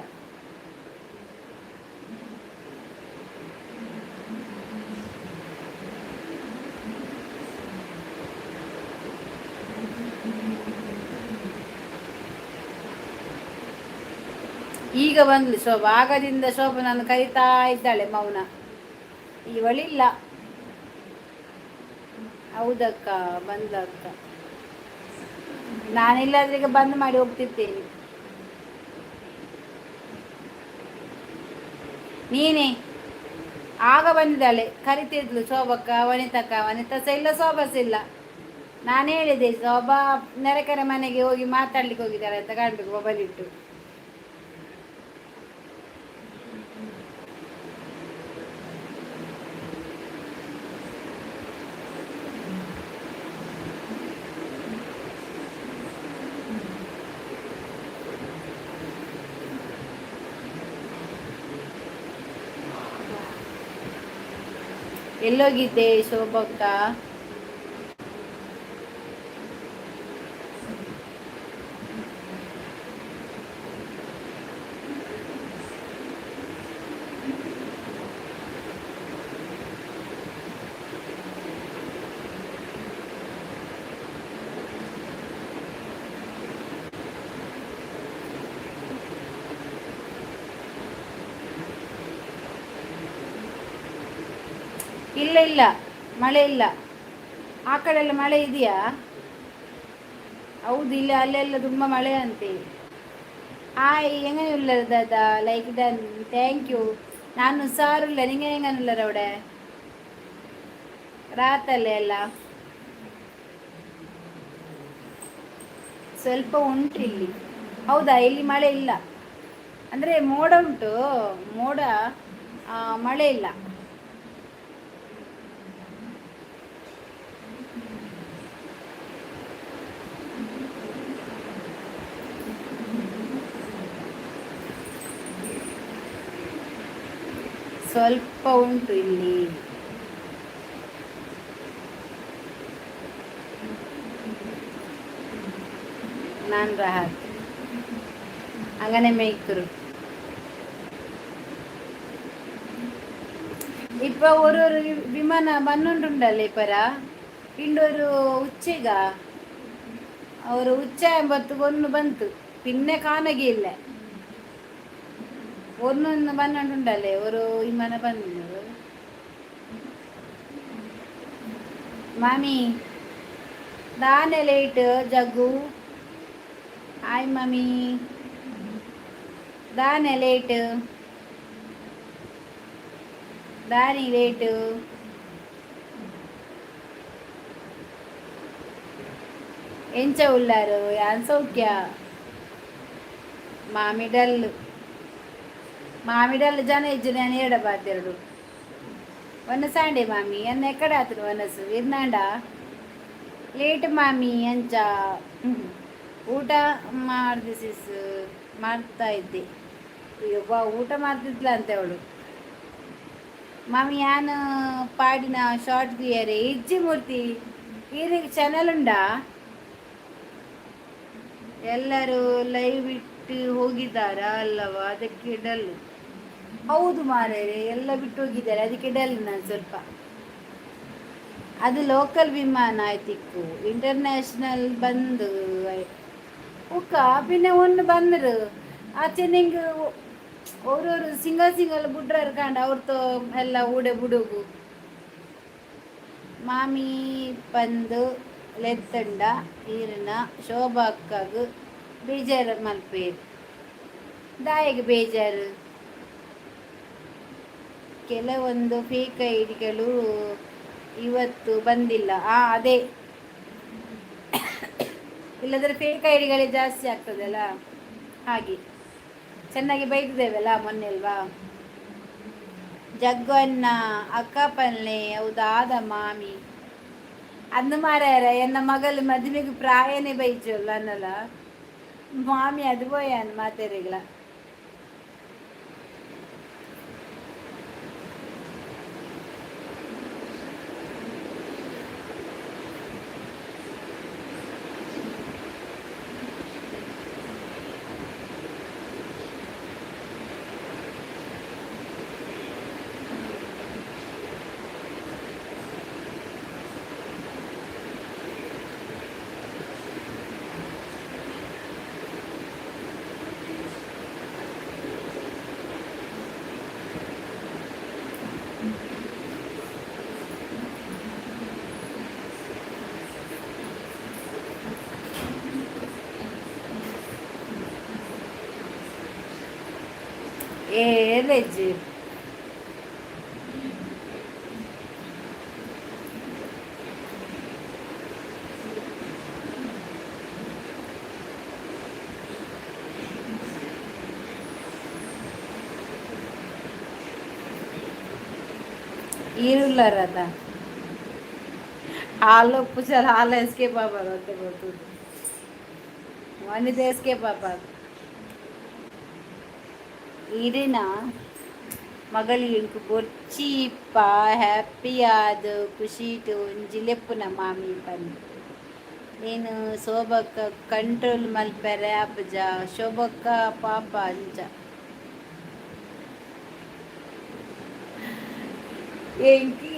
ಈಗ ಬಂದ್ಲು ಶೋಭಾ, ಆಗದಿಂದ ಶೋಭಾ ನಾನು ಕರಿತಾ ಇದ್ದಾಳೆ ಮೌನ, ಇವಳಿಲ್ಲ. ಹೌದಕ್ಕ, ಬಂದಕ್ಕ. ನಾನಿಲ್ಲಾದ್ರೆ ಈಗ ಬಂದ್ ಮಾಡಿ ಹೋಗ್ತಿದ್ದೇನೆ. ನೀನೇ ಆಗ ಬಂದಿದ್ದಾಳೆ, ಕರಿತಿದ್ಲು ಶೋಭಕ್ಕ, ವನಿತಕ್ಕ. ವನಿತಾ ಸಹ ಇಲ್ಲ, ಶೋಭಾ ಸಹ ಇಲ್ಲ. ನಾನು ಹೇಳಿದೆ ಶೋಭಾ ನೆರೆಕೆರೆ ಮನೆಗೆ ಹೋಗಿ ಮಾತಾಡ್ಲಿಕ್ಕೆ ಹೋಗಿದ್ದಾಳೆ ಅಂತ ಕಾಣ್ಬೇಕು ಮೊಬೈಲ್ ಇಟ್ಟು. ಎಲ್ಲೋಗಿದ್ದೆ ಶೋಭಕ್ಕ? ಇಲ್ಲ ಇಲ್ಲ, ಮಳೆ ಇಲ್ಲ. ಆ ಕಡೆ ಎಲ್ಲ ಮಳೆ ಇದೆಯಾ? ಹೌದು, ಇಲ್ಲ ಅಲ್ಲೆಲ್ಲ ತುಂಬ ಮಳೆ ಅಂತೆ. ಹಾಯ್, എങ്ങനെ ഉള്ളത് Dada? Like done, thank you. ನಾನು ಉಸಾರಿಲ್ಲ, ನಿಂಗೆ ಹೆಂಗನ್ನುಳ್ಳರ അവിടെ ರಾತಲ್ಲೇ ಎಲ್ಲ ಸ್ವಲ್ಪ ಉಂಟು ಇಲ್ಲಿ. ಹೌದಾ? ಇಲ್ಲಿ ಮಳೆ ಇಲ್ಲ, ಅಂದರೆ ಮೋಡ ಉಂಟು, ಮೋಡ, ಮಳೆ ಇಲ್ಲ. ಸ್ವಲ್ಪ ಉಂಟು ಇಲ್ಲಿ. ನಾನು ರಾಹತ್ അങ്ങനെ മേയ്ക്കറു. ഇപ്പൊ ഒരു വിമാന വന്നുകൊണ്ടുണ്ടല്ലേ ഇപ്പര ഇണ്ടൊരു ഉച്ചಗ ಅವರು ಉಚ್ಚ ಎಂಬತ್ತು ಒಂದು ಬಂತು, പിന്നെ ಕಾಣಗಿಲ್ಲ. ഒന്നൊന്ന് വന്നുകൊണ്ടുണ്ടല്ലേ ഒരു വിമാന ಬಂದು. മാമി ദാനെ ലേറ്റ് ജഗ്ഗു. ಹಾಯ್ ಮಮ್ಮಿ, ದಾನೆ ಲೇಟ್, ದಾನಿ ಲೇಟು. ಎಂಚ ಉಳ್ಳಾರು ಯಾನ್ ಸೌಖ್ಯ? ಮಾಮಿಡಲ್ಲು ಮಾಮಿಡಲ್ಲು ಜನ ಇಜ್ಜು ನಾನು ಏಡಬಾರ್ದೆರಡು ಒನ್ನ ಸಾಂಡೆ ಮಾಮಿ ಅನ್ನ ಎಕ್ಕಡ ಆತನು ಒನಸು ಇರ್ನಾಂಡ ಲೇಟ್ ಮಾಮಿ ಅಂಚ. ಊಟ ಮಾಡ್ತಾ ಇದ್ದೆ. ಈಗ ಊಟ ಮಾಡ್ತಿದ್ಲ ಅಂತ ಅವಳು. ಮಾಮಿ ಯಾನು ಪಾಡಿನ ಶಾರ್ಟ್ ಕ್ಲಿಯರ್ ಇಜ್ಜಿ ಮೂರ್ತಿ ಈರಿಗೆ ಚಾನಲ್ ಉಂಡಾ? ಎಲ್ಲರೂ ಲೈವ್ ಬಿಟ್ಟು ಹೋಗಿದ್ದಾರಾ ಅಲ್ಲವಾ? ಅದಕ್ಕೆ ಡಲ್. ಹೌದು ಮಾರೇ, ಎಲ್ಲ ಬಿಟ್ಟು ಹೋಗಿದ್ದಾರೆ, ಅದಕ್ಕೆ ಡಲ್ ನಾನು ಸ್ವಲ್ಪ. ಅದು ಲೋಕಲ್ ವಿಮಾನ ಆಯ್ತಿಕ್ಕು, ಇಂಟರ್ನ್ಯಾಷನಲ್ ಬಂದು ಉಕ್ಕ പിന്നെ ഒന്ന് ಬಂದರು ಆಚೆ ನಿಂಗೆ ಓರೋರು ಸಿಂಗಲ್ ಬುಡ್ರ ಇರ್ಕಂಡ ಅವ್ರದ್ದು ಎಲ್ಲ ಊಡೆ ಬುಡುಗು. ಮಾಮಿ ಬಂದು ಲೆತ್ತಂಡ ಈರಿನ ಶೋಭಾ ಅಕ್ಕಗ ಬೇಜಾರು ಮಲ್ಪೇರು. ದಾಯಿಗೆ ಬೇಜಾರು. ಕೆಲವೊಂದು ಫೇಕ್ ಐಡಿಗಳು ಇವತ್ತು ಬಂದಿಲ್ಲ. ಅದೇ, ಇಲ್ಲದ್ರೆ ಫೇಕ್ ಐಡಿಗಳೇ ಜಾಸ್ತಿ ಆಗ್ತದಲ್ಲ, ಹಾಗೆ. ಚೆನ್ನಾಗಿ ಬೈದಿದ್ದೇವಲ್ಲ ಮೊನ್ನೆ ಅಲ್ವಾ? ಜಗ್ಗು ಅನ್ನ ಅಕ್ಕ ಪಲ್ಲೆ ಹೌದಾದ ಮಾಮಿ ಅನ್ನು ಮಾರಾಯರ ಎನ್ನ ಮಗಲು ಮದುವೆಗೆ ಪ್ರಾಯನೇ ಬೈಚು ಅಲ್ಲ ಅನ್ನಲ್ಲ ಮಾಮಿ ಅದು ಬೋಯನ್ ಮಾತೇರಿಗಳ. ವೆಜ್ ಈರುಳ್ಳರದ ಹಾಲು ಉಪ್ಪು ಸಲ ಹಾಲು ಎಸ್ಕೇಪ್ ಆಗ್ಬಾರ್ದು ಅಂತ ಗೊತ್ತದು. ಒಂದಿದೆ ಎಸ್ಕೇಪ್ ಆಗ್ಬಾರ್ದು. ಈರಿನ ಮಗಳಿಗೆ ಬೊರ್ಚಿಪ್ಪ ಹ್ಯಾಪಿ ಆದ ಖುಷಿಟು ಜಿಲೆಪ್ಪುನ ಮಾಮಿ ಬಂದು ನೀನು ಶೋಭಕ್ಕ ಕಂಟ್ರೋಲ್ ಮಲ್ಪೆರೆ ಅಪ್ಪಜ ಶೋಭಕ್ಕ ಪಾಪ ಅಂಚ ಎಂಕಿ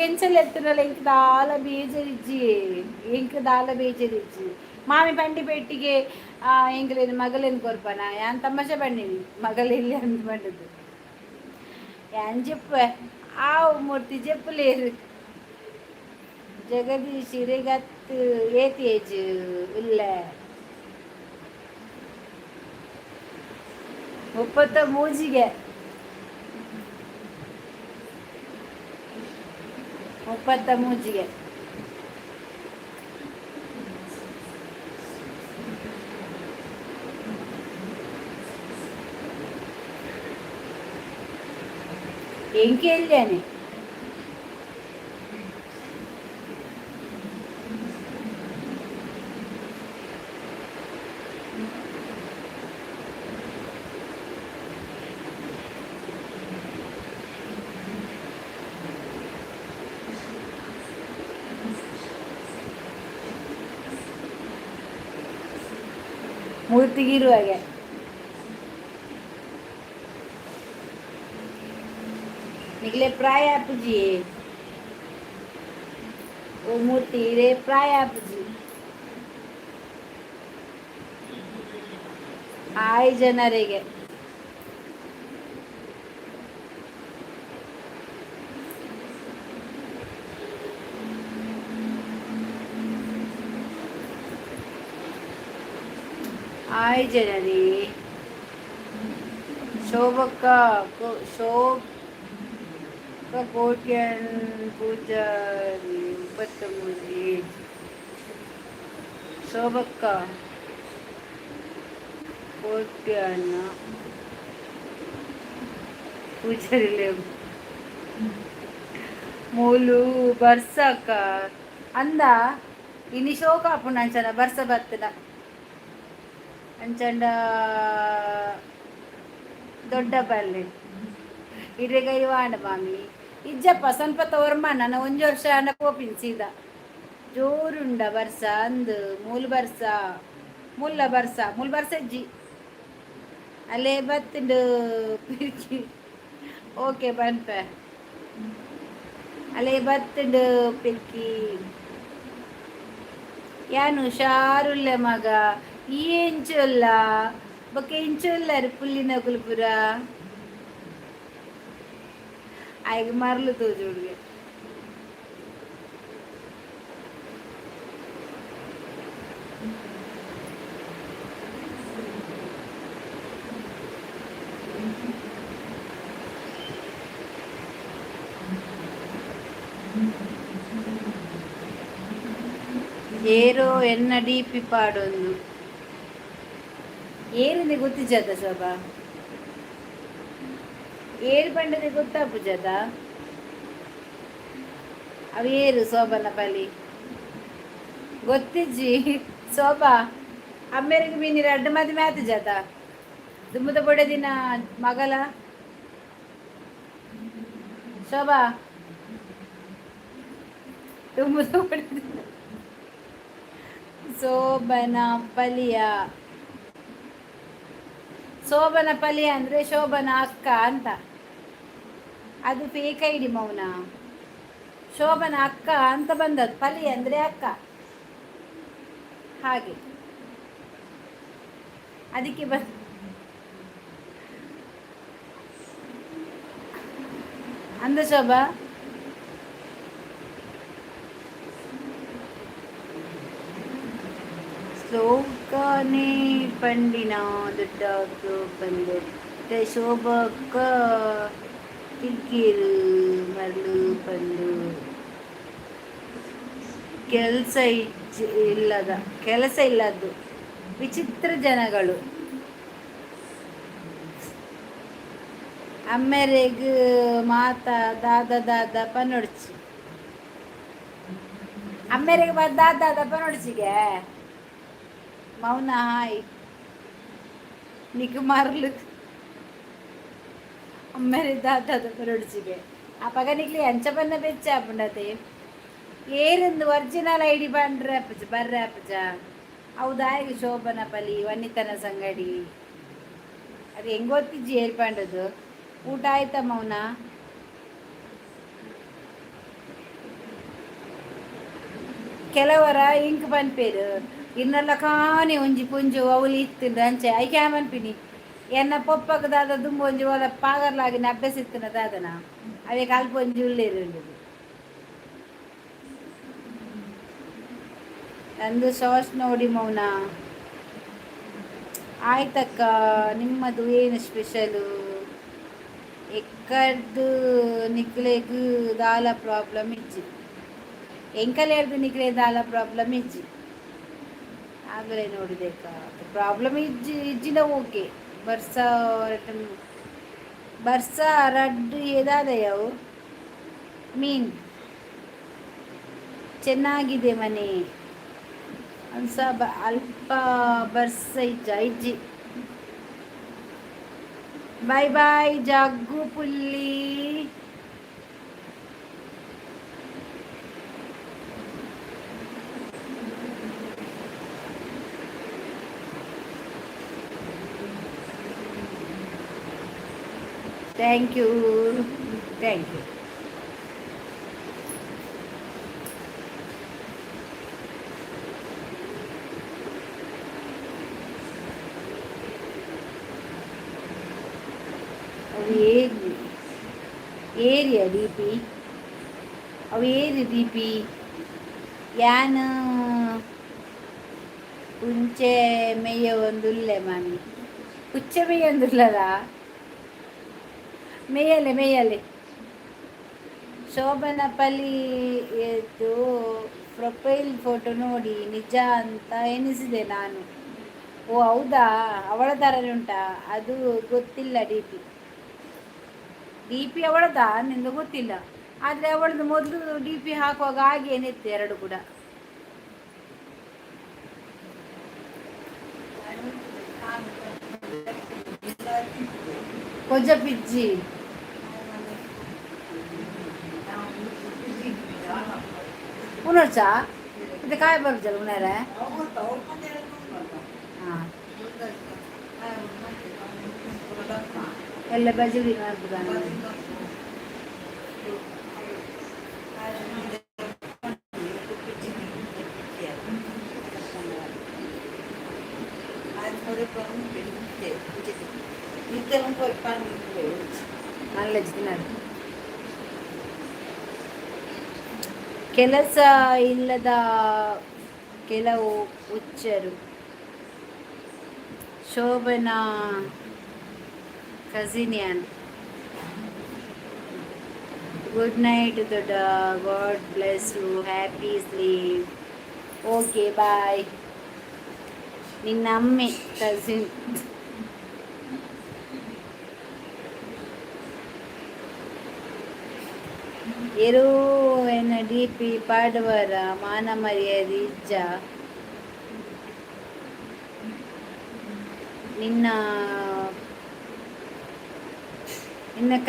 ಎಂಚಲ್ ಎತ್ತನಲ್ಲ ಎಂಕ್ ದಾಲ ಬೇಜರಿಜ್ಜಿ ಮಾಮಿ ಪಂಡಿ ಪೆಟ್ಟಿಗೆ ಎಂಕ್ಲೇನು ಮಗಲೇನು ಕೊರ್ಪನ ಯಾನ್ ತಮಾಷೆ ಬಣ್ಣಿನಿ ಮಗಲಿಲ್ಲ ಅಂತ ಬಂದದ್ದು ಯಾನ್ ಜೆಪ್ಪೆ ಆವು ಮೂರ್ತಿ ಜಪ್ಪಲೇರು ಜಗದೀಶ್ ರೇಗತ್ತು ಏತೇಜ್ ಇಲ್ಲ 33ಗೆ 33ಗೆ ಎಂಕೇಲ್ಯಾನೆ ಮೂರ್ತಿಗಿರುವಾಗೆ निकले प्राय आप जी ओ मूर्ति रे प्राय आप जी ಆಯ್ ಜನರಿಗೆ ಆಯ್ ಜನರಿ ಶೋಭಕ್ಕ ಶೋಭ ಕೋಟ್ಯನ್ ಪೂಜಾರಿ 33 ಶೋಭಕ್ಕ ಕೋಟ್ಯನ್ನ ಪೂಜಾರಿ ಮೂಲು ಬರ್ಸಕ್ಕ ಅಂದ ಇನಿ ಶೋಕ ಅಪ್ಪು ಅಂಚನ ಬರ್ಸ ಬತ್ತನ ಅಂಚಂಡ ದೊಡ್ಡ ಪಲ್ಲೆ ಇರೆಗ ಇವಾಂಡ ಮಾಮಿ ಇಜ್ಜಪ್ಪ ಸ್ವಲ್ಪ ತೋರ್ಮ ನನ್ನ 1 ವರ್ಷ ಅನ್ನ ಕೋಪಿನ್ಸಿದ ಜೋರುಂಡ ಬರ್ಸ ಅಂದು ಮೂಲ್ ಬರ್ಸ ಮೂಲ್ ಬರ್ಸ ಇಜ್ಜಿ ಅಲ್ಲೇ ಬತ್ತಂಡು ಪಿರ್ಕಿ ಓಕೆ ಬನ್ಪ ಅಲ್ಲೇ ಬತ್ತಂಡು ಪಿರ್ಕಿ ಯಾನು ಹುಷಾರುಲ್ಲ ಮಗ ಈ ಎಂಚುಲ್ಲ ಬೊಕ್ಕ ಎಂಚುಲ್ಲರು ಪುಲ್ಲಿನ ಕುಲ್ಪುರ ಆಯ್ಗೆ ಮರಳು ತೋಜುಡ್ಗೆ ಏರೋ ಎನ್ನ ಡಿಪಿ ಪಾಡೊಂದು ಏರಿದೆ ಗೊತ್ತಿಜದ ಶೋಭಾ ಏರು ಪಂಡದೆ ಗೊತ್ತಾಪುಜದ ಅವು ಏರು ಶೋಭನ ಪಲಿ ಗೊತ್ತಿಜ್ಜಿ ಶೋಭಾ ಅಮ್ಮೆರಿಗೆ ಮೀನಿರ ಅಡ್ಡ ಮದಿ ಮ್ಯಾತ್ ಜದ ದುಮ್ಮದ ಬೊಡೆ ದಿನ ಮಗಲ ಶೋಭಾ ದುಮ್ಮದ ಬೊಡೆ ಶೋಭನ ಪಲಿಯ ಅಂದ್ರೆ ಶೋಭನ ಅಕ್ಕ ಅಂತ ಅದು ಫೇಕ್ ಐಡಿ ಮೌನ ಶೋಭನ ಅಕ್ಕ ಅಂತ ಬಂದದ್ದು ಪಲಿ ಅಂದ್ರೆ ಅಕ್ಕ ಹಾಗೆ ಅದಕ್ಕೆ ಅಂದ ಶೋಭಾ ಶ್ಲೋಕನೇ ಪಂಡಿನ ದೊಡ್ಡ ಬಂದು ಶೋಭಕ್ಕ ಕಿರ್ಕೀರು ಮರಳು ಬಂದು ಕೆಲಸ ಇಲ್ಲದ್ದು ವಿಚಿತ್ರ ಜನಗಳು ಅಮ್ಮೆರೆಗ್ ಮಾತಾ ದಾದ ಪನ್ನೊಡ್ಚಿ ಅಮ್ಮೆರೆಗ್ ದಾದ ಪನ್ನೊಡ್ಚಿಗೆ ಮೌನ ಹಾಯ್ ನಿಕ್ ಮರಳು ಅಮ್ಮೆರೆ ದಾದ ಪನ್ನೊಡ್ಚಿಗೆ ಆ ಪಗ ನಿಕ್ಲಿ ಅಂಚ ಬನ್ನ ಬೆಚ್ಚ ಪುಂಡತೆ ಏರಿಂದು ಒರಿಜಿನಲ್ ಐಡಿ ಬಂಡ್ರೆ ಅಪ್ಪಜ ಬರ್ರೆ ಅಪ್ಪಜ ಹೌದಾಗಿ ಶೋಭನ ಪಲಿ ವನಿತನ ಸಂಗಡಿ ಅದು ಹೆಂಗ್ ಗೊತ್ತಿಜ್ಜಿ ಏರ್ಪಂಡದು ಊಟ ಆಯ್ತಾ ಮೌನ ಕೆಲವರ ಇಂಕ್ ಪನ್ಪೇರು ಇನ್ನೆಲ್ಲ ಕಾಣಿ ಒಂಜಿ ಪುಂಜು ಅವಲಿ ಇತ್ತಿಂದ ಅಂಚೆ ಐಕೆ ಪನ್ಪಿನಿ ಎನ್ನ ಪೊಪ್ಪಗ ದಾದ ದುಂಬು ಒಂಜಿ ಒಲ ಪಾಗರ್ಲಾಗಿನ ಅಭ್ಯಾಸ ಇತ್ತಿನ ದಾದನ ಅವೇ ಕಲ್ಪೊಂಜಿ ಉಳ್ಳೇರುಂಡು ನಂದು ಶಾರ್ಟ್ಸ್ ನೋಡಿ ಮೌನ. ಆಯ್ತಕ್ಕ, ನಿಮ್ಮದು ಏನು ಸ್ಪೆಷಲು? ಎಕ್ಕರ್ದು ನಿಕ್ಲೆಗ್ ದಾಲ ಪ್ರಾಬ್ಲಮ್ ಇಜ್ಜಿ, ಎಂಕಲೇರ್ದು ನಿಕ್ಲೆ ದಾಲ ಪ್ರಾಬ್ಲಮ್ ಇಜ್ಜಿ. ಆಗಲೇ ನೋಡಿದೆಕ್ಕ ಪ್ರಾಬ್ಲಮ್ ಇಜ್ಜಿನ ಓಕೆ. ಬರ್ಸ ಬರ್ಸ ರಡ್ ಏದಾದಯವು ಮೀನ್ ಚೆನ್ನಾಗಿದೆ ಮನೆ ಅನ್ಸ ಅಲ್ಪ ಬರ್ಸ ಇಜ್ಜಿ. ಬಾಯ್ ಬಾಯ್ ಜಗ್ಗು ಪುಲ್ಲಿ. Thank you. ಅವು ಏರಿಯ ಡಿ ಪಿ ಅವು ಏರಿ ಡಿ ಪಿ ಯಾನು ಉಂಚೆ ಮೇಯ ಒಂದುಲ್ಲೆ ಮಾಮಿ, ಹುಚ್ಚೆ ಮೇಯ ಒಂದುಲ್ಲದ ಮೇಯಲೆ ಶೋಭನ ಪಲ್ಲಿ ಎದ್ದು ಪ್ರೊಫೈಲ್ ಫೋಟೋ ನೋಡಿ ನಿಜ ಅಂತ ಎನಿಸಿದೆ ನಾನು. ಓ ಹೌದಾ, ಅವಳ ಥರನೇ ಉಂಟಾ? ಅದು ಗೊತ್ತಿಲ್ಲ. ಡಿ ಪಿ ಅವಳದಾ ನಿಂದು ಗೊತ್ತಿಲ್ಲ, ಆದರೆ ಅವಳದು ಮೊದಲು ಡಿ ಪಿ ಹಾಕುವಾಗ ಹಾಗೆ ಏನಿತ್ತು ಎರಡು ಕೂಡ. ಕೊಜ್ಜ ಪಿಜ್ಜಿ ಉನ್ನೋರ್ಚಾ ಮತ್ತೆ ಕಾಯ ಬರುಜಲ್ಲ ಉನ್ನಾರೆ. ಹಾಂ ಎಲ್ಲ ಬಜರಿ ಮಾಡ್ಬಿಡ. ಕೆಲಸ ಇಲ್ಲದ ಕೆಲವು ಹುಚ್ಚರು. ಶೋಭನಾ ಕಸಿನಿಯನ್. ಗುಡ್ ನೈಟ್ ದೊಡ್ಡ. God bless you. Happy sleep. Okay bye. ನಿನ್ನ ಅಮ್ಮೆ ಕಸಿನ್. ಎರು ಎನ್ನ ಡಿ ಪಿ ಪಾಡುವರ ಮಾನ ಮರ್ಯಾದೆ ಇಜ್ಜ. ನಿನ್ನ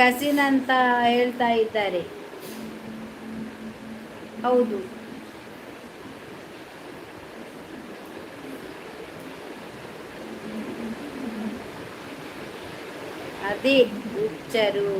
ಕಸಿನ್ ಅಂತ ಹೇಳ್ತಾ ಇದ್ದಾರೆ. ಹೌದು, ಅದೇ ಹುಚ್ಚರು.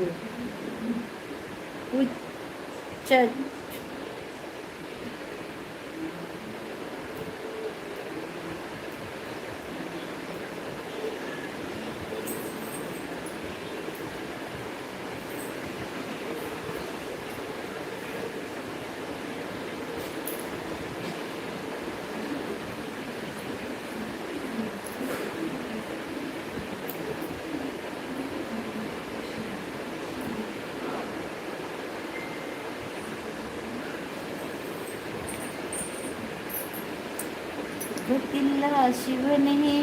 ಗೊತ್ತಿಲ್ಲ ಶಿವನೇ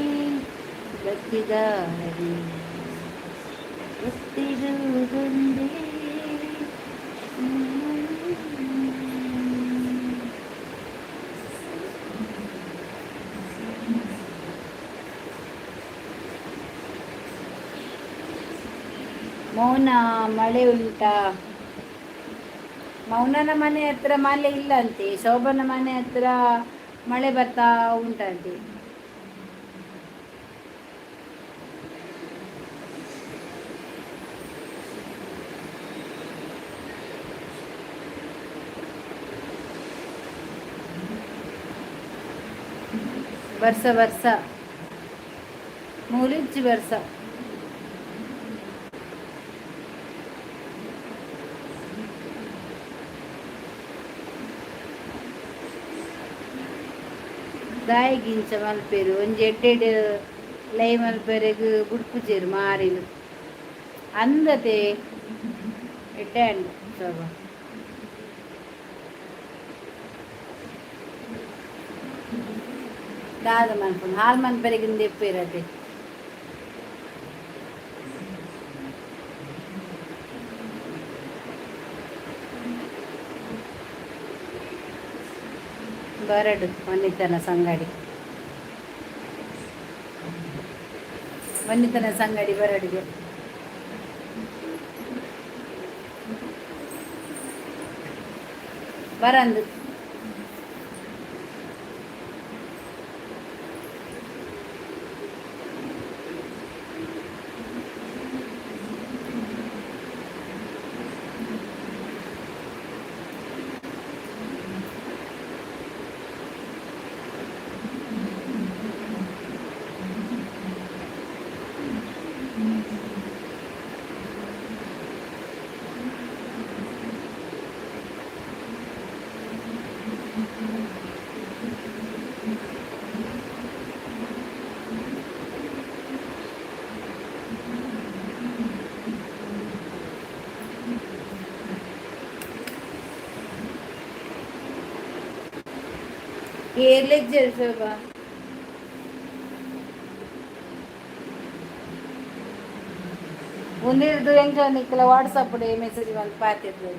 ಗತ್ತಿದಾರಿ, ಗೊತ್ತಿರುವುದೊಂದೇ. ಮೌನ ಮಳೆ ಉಂಟಾ? ಮೌನನ ಮನೆ ಹತ್ರ ಮಳೆ ಇಲ್ಲಂತೆ, ಶೋಭನ ಮನೆ ಹತ್ರ ಮಳೆ ಬರ್ತಾ ಉಂಟಂತೆ. ವರ್ಷ ಮೂಲಿಂಚಿ ವರ್ಷ. ದಾಯಿಗಿಂಚ ಮಲ್ಪೇರು ಒಂಜಿ ಎಡ್ಡೆಡ್ ಲೈ ಮಲ್ಪೆರೆಗ್ ಬುಡ್ಪುಜೆರ್ ಮಾರಿಲ್ ಅಂದತೆ ಎಡ್ಡೆ ಅಂಡ್ ಶೋಭ ದಾದ ಮನ್ಪುಂಡು ಹಾಲ್ ಮನ್ಪೆರೆಗಿಂದ ಎಪ್ಪೇರತೆ ಬರಡು ಮನ್ನಿತನ ಸಂಗಡಿ ಮನ್ನಿತನ ಸಂಗಡಿ ಬರಡಿಗೆ ಬರಂದು ಏರ್ಲೆಜ್ಜರ್ ಶೋಭಾ ಒಂದಿರ್ದು ಎಂಕ ನಿಕ್ಕಲ ವಾಟ್ಸಪ್ ಡೇ ಮೆಸೇಜ್ ಒಂದು ಪಾತಿರ್ದು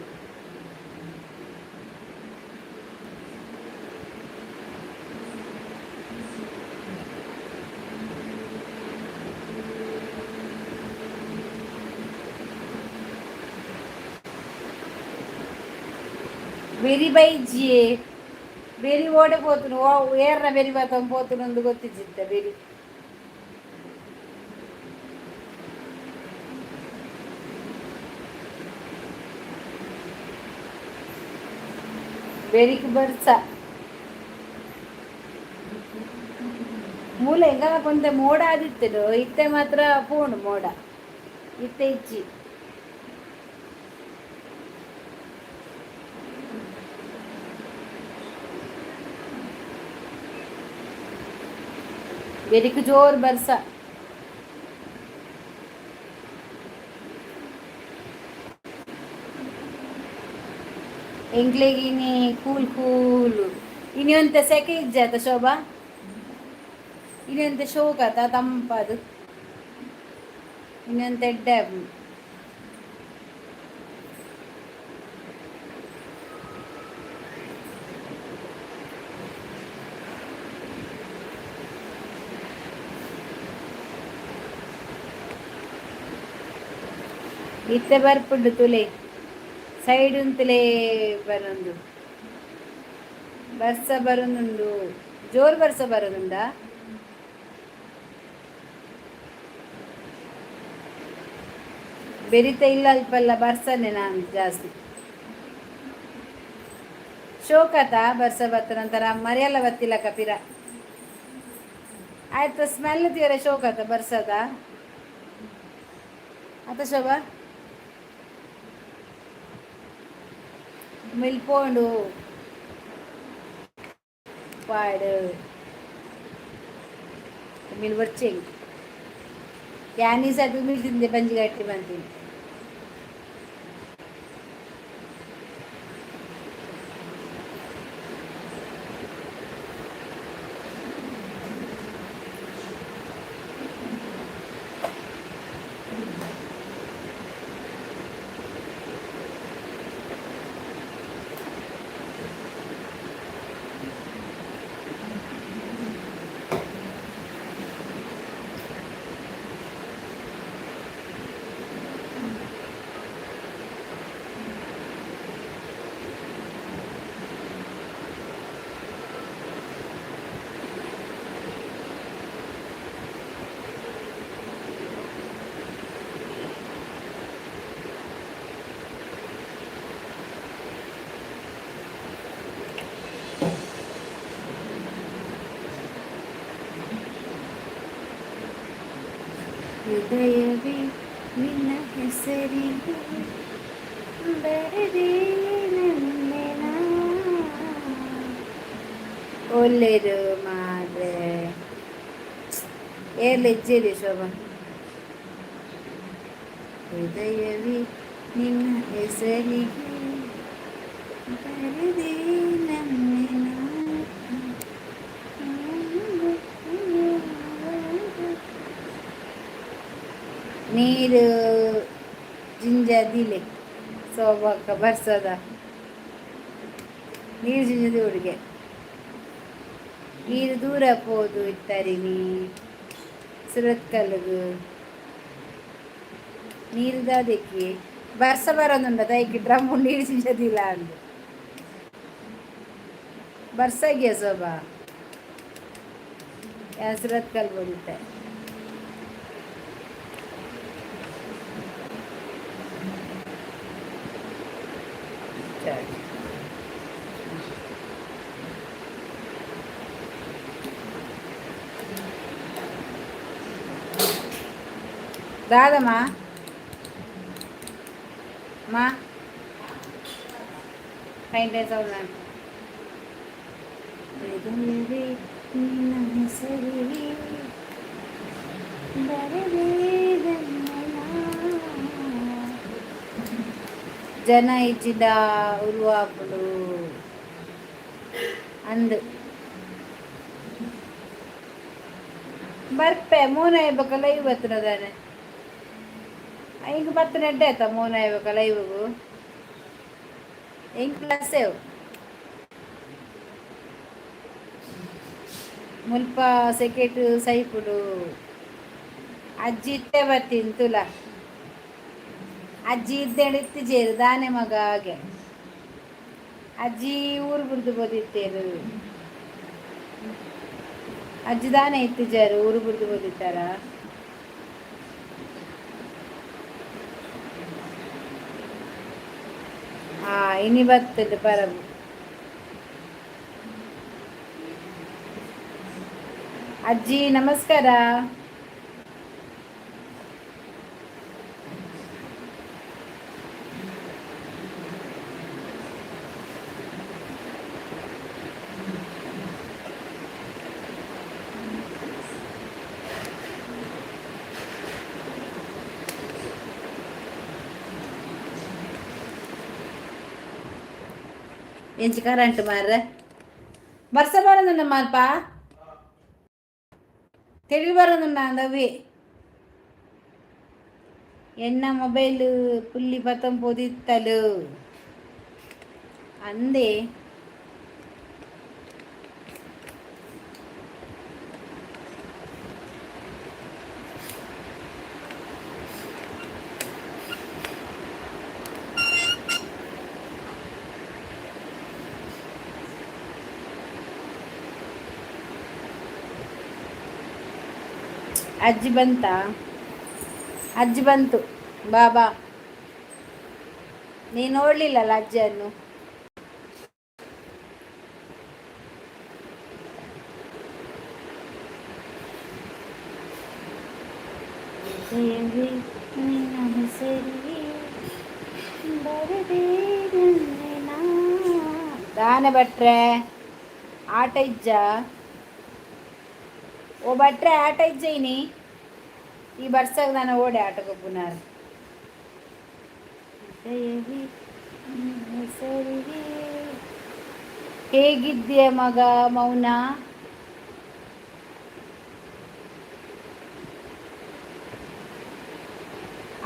వెరీ బైజియే వెరీ ఓడిపోతును ఏర్ర వెరిపోతాం పోతున్నందు ಗೊತ್ತಿದ್ದ ಬೆರಿ ಬೆರಿಕ್ ಬರ್ಸ ಮೂಲ ಎಂಗ ಕೊಂತ ಮೋಡ ಆದಿತ್ತದು ಇತ್ತೆ ಮಾತ್ರ ಪೂಣು ಮೋಡ ಇತ್ತೆ ಇಚ್ಚಿ ಬೆರಿಕ್ ಜೋರ್ ಬರ್ಸ ಎಂಗ್ಲೆಗಿನಿ ಕೂಲ್ ಕೂಲು ಇನಿ ಒಂತೆ ಸೆಕೆ ಇಜ್ಜಾತ ಶೋಭಾ ಇನಿ ಒಂತೆ ಶೋಕತ ತಂಪದು ಇನಿ ಒಂತೆ ಎಡ್ಡೆ ಇತ್ತೆ ಬರ್ಪುಂಡು ತುಲೆ ಸೈಡ್ ಉಂತಲೇ ಬರೊಂದು ಬರ್ಸ ಬರೊಂದುಂಡು ಜೋರ್ ಬರ್ಸ ಬರೊಂದುಂಡ ಬೆರಿತ ಇಲ್ಲ ಅಲ್ಪಲ್ಲ ಬರ್ಸನೆ ನಾನು ಜಾಸ್ತಿ ಶೋಕತ ಬರ್ಸ ಬತ್ತನಂತರ ಮರೆಯಲ್ಲ ಬತ್ತಿಲ್ಲ ಕಪಿರ ಆಯ್ತು ಸ್ಮೆಲ್ ತೀರ ಶೋಕತ ಬರ್ಸದ ಆತ ಶೋಭಾ ಮಿಲ್ಪೋಂಡು ಪಾಡು ಮಿಲ್ ಬರ್ಚೆಂಗ್ ಕ್ಯಾನೀಸ್ ಅದು ಮಿಲ್ತಿಂದೆ ಬಂಜಿ ಗಟ್ಟಿ ಬಂತೀನಿ ಹೃದಯವೇ ನಿನ್ನ ಹೆಸರಿಗೆ ಬರೆದೇ ನನ್ನೆನ ಒಳ್ಳೆಯದು ಮಾದ್ರೆ ಏರ್ಲೆಜ್ಜೇರಿ ಶೋಭಾ. ಹೃದಯವೇ ನಿನ್ನ ಹೆಸರಿಗೆ ಬರೆದೆ ನನ್ನ ನೀರು ಜಿಂಜದಿಲೆ ಸೋಬಕ್ಕ ಬರ್ಸದ ನೀರು ಜಿಂಜದಿ ಹುಡುಗೆ ನೀರು ದೂರ ಪೋದು ಇತ್ತರಿನಿ ಸುರತ್ಕಲ್ಗು ನೀರು ದಾದಕ್ಕೆ ಬರ್ಸ ಬರೋದುಂಡ ತೈಕಿ ಡ್ರಮ್ಮು ನೀರು ಜಿಂಜದಿಲ್ಲ ಅಂದು ಬರ್ಸಾಗಿಯ ಸೋಬಾ ಸುರತ್ಕಲ್ ಬೋದಿತ್ತೆ దాదమ్మా మా 9 days అవుతున్నాను జన ఇచ్చిದ ఉరువాపులు ಅಂದು ಬರ್ಪೆ ಮೋನ ಇರ್ಬೇಕಲ್ಲ ಇವತ್ತಿನದಾನೆ ಹಿಂಗೆ ಬರ್ತನೆ ಅಡ್ಡೆ ಆಯ್ತಾ ಮೋನ ಇರ್ಬೇಕಲ್ಲ ಇವಾಗು ಹೆಂಗೆ ಕ್ಲಾಸೇವು ಮುಲ್ಪ ಸೆಕೆಟು ಸೈಪುಡು ಅಜ್ಜಿ ಇತ್ತೇ ಬರ್ತೀನಿ ತುಲ ಅಜ್ಜಿ ಇದ್ದೇಳಿತ್ತು ಜೇರು ದಾನೆ ಮಗ ಹಾಗೆ ಅಜ್ಜಿ ಊರು ಬಿಡ್ದು ಬೋದಿತ್ತೇರು ಅಜ್ಜಿ ದಾನೆ ಇತ್ತು ಜಾರು ಊರು ಬಿಡ್ದು ಬೋದಿತ್ತಾರ ಇನಿ ಬರ್ತದೆ ಪರಬು ಅಜ್ಜಿ ನಮಸ್ಕಾರ ಎಂಚು ಕರೆಂಟ್ ಮಾರ್ರೆ ಬರ್ಸ ಬರೋದುಂಡ ಮಾರ್ಪ தெளிவு வரதுண்டா அந்தவே என்ன మొబైల్ పుల్లి పతం పొదిత్తలు అందే ಅಜ್ಜಿ ಬಂತಾ ಅಜ್ಜಿ ಬಂತು ಬಾಬಾ ನೀನು ನೋಡಲಿಲ್ಲಲ್ಲ ಅಜ್ಜಿಯನ್ನು ದಾನೆ ಭಟ್ರೆ ಆಟ ಇಜ್ಜ ಓ ಭಟ್ರೆ ಆಟ ಇಜ್ಜೈನಿ ಈ ಬರ್ಸಾಗ ನಾನು ಓಡೆ ಆಟಕ್ಕೆ ಪುನರ್ ಹೇಗಿದ್ದೀಯ ಮಗ ಮೌನ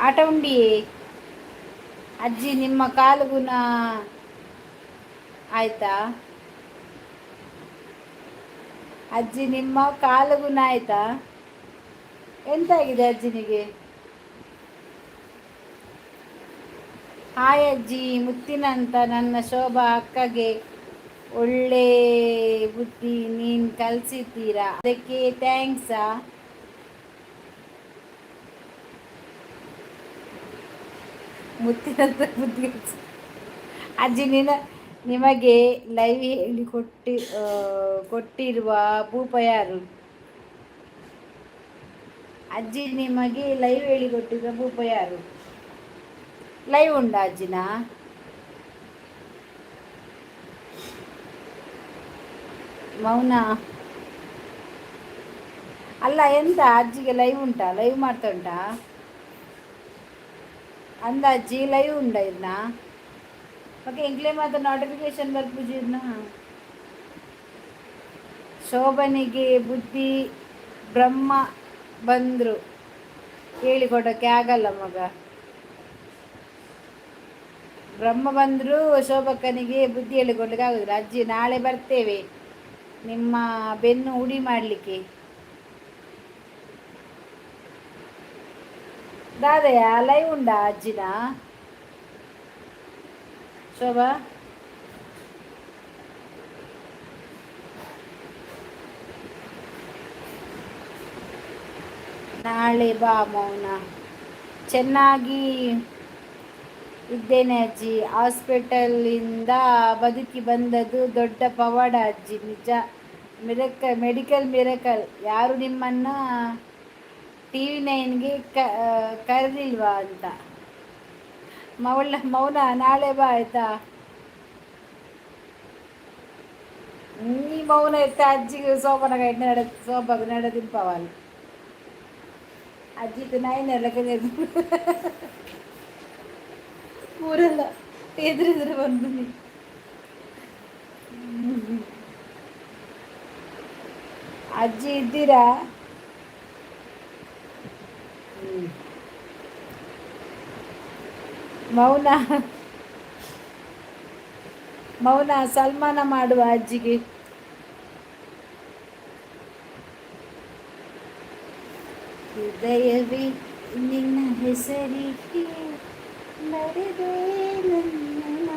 ಆಟ ಉಂಡಿ ಅಜ್ಜಿ ನಿಮ್ಮ ಕಾಲುಗುಣ ಆಯ್ತಾ ಅಜ್ಜಿ ನಿಮ್ಮ ಕಾಲುಗುಣ ಆಯ್ತಾ ಎಂತಾಗಿದೆ ಅಜ್ಜಿನಿಗೆ ಹಾಯ್ ಅಜ್ಜಿ ಮುತ್ತಿನಂತ ನನ್ನ ಶೋಭಾ ಅಕ್ಕಗೆ ಒಳ್ಳೆ ಬುದ್ಧಿ ನೀನು ಕಲಿಸಿದ್ದೀರಾ ಅದಕ್ಕೆ ಥ್ಯಾಂಕ್ಸಾ ಮುತ್ತಿನಂತ ಬುದ್ಧಿ ಅಜ್ಜಿ ನಿಮಗೆ ಲೈವ್ ಹೇಳಿ ಕೊಟ್ಟಿರುವ ಭೂಪ ಯಾರು ಅಜ್ಜಿ ನಿಮಗೆ ಲೈವ್ ಹೇಳಿಕೊಟ್ಟಿರುವ ಭೂಪ ಯಾರು ಲೈವ್ ಉಂಡ ಅಜ್ಜಿನ ಮೌನ ಅಲ್ಲ ಎಂತ ಅಜ್ಜಿಗೆ ಲೈವ್ ಉಂಟಾ, ಲೈವ್ ಮಾಡ್ತಾ ಉಂಟಾ ಅಂದ ಅಜ್ಜಿ ಲೈವ್ ಉಂಡ ಇದನ್ನ ಓಕೆ ಇಂಕ್ಲೇ ಮಾತ್ರ ನೋಟಿಫಿಕೇಶನ್ ಬರ್ಪುಜಿರ್ನ ಶೋಭನಿಗೆ ಬುದ್ಧಿ ಬ್ರಹ್ಮ ಬಂದರು ಹೇಳಿಕೊಡೋಕ್ಕೆ ಆಗಲ್ಲ ಮಗ. ಬ್ರಹ್ಮ ಬಂದರೂ ಶೋಭಕ್ಕನಿಗೆ ಬುದ್ಧಿ ಹೇಳಿಕೊಡ್ಲಿಕ್ಕೆ ಆಗೋದಿಲ್ಲ. ಅಜ್ಜಿ ನಾಳೆ ಬರ್ತೇವೆ ನಿಮ್ಮ ಬೆನ್ನು ಉಡಿ ಮಾಡಲಿಕ್ಕೆ. ದಾದಯ್ಯ ಲೈವ್ ಉಂಡಾ ಅಜ್ಜಿನ ಶೋಭಾ? ನಾಳೆ ಬಾ ಮೌನ. ಚೆನ್ನಾಗಿ ಇದ್ದೇನೆ ಅಜ್ಜಿ, ಹಾಸ್ಪಿಟಲಿಂದ ಬದುಕಿ ಬಂದದ್ದು ದೊಡ್ಡ ಪವಾಡ ಅಜ್ಜಿ, ನಿಜ ಮೆಡಿಕಲ್ ಮಿರಕಲ್. ಯಾರು ನಿಮ್ಮನ್ನು TV9ಗೆ ಕರೆದಿಲ್ವಾ ಅಂತ. ಮೌನ ನಾಳೆ ಬಾ ಆಯ್ತಾ. ನೀ ಮೌನ ಇತ್ತ ಅಜ್ಜಿಗೆ ಸೋಪನ ಸೋಪಾಗ ನಡೆದಿಂಪವಲ್ಲ ಅಜ್ಜಿತ್ತು ನಾಯಿನೆಲ್ಲ ಊರೆಲ್ಲ ಎದುರಿದ್ರೆ ಬಂದು ಅಜ್ಜಿ ಇದ್ದೀರಾ? ಮೌನ ಮೌನ ಸಲ್ಮಾನ ಮಾಡುವ ಅಜ್ಜಿಗೆ. ಹೃದಯವೇ ನಿನ್ನ ಹೆಸರಿಗೆ ನಡೆದೇ ನನ್ನ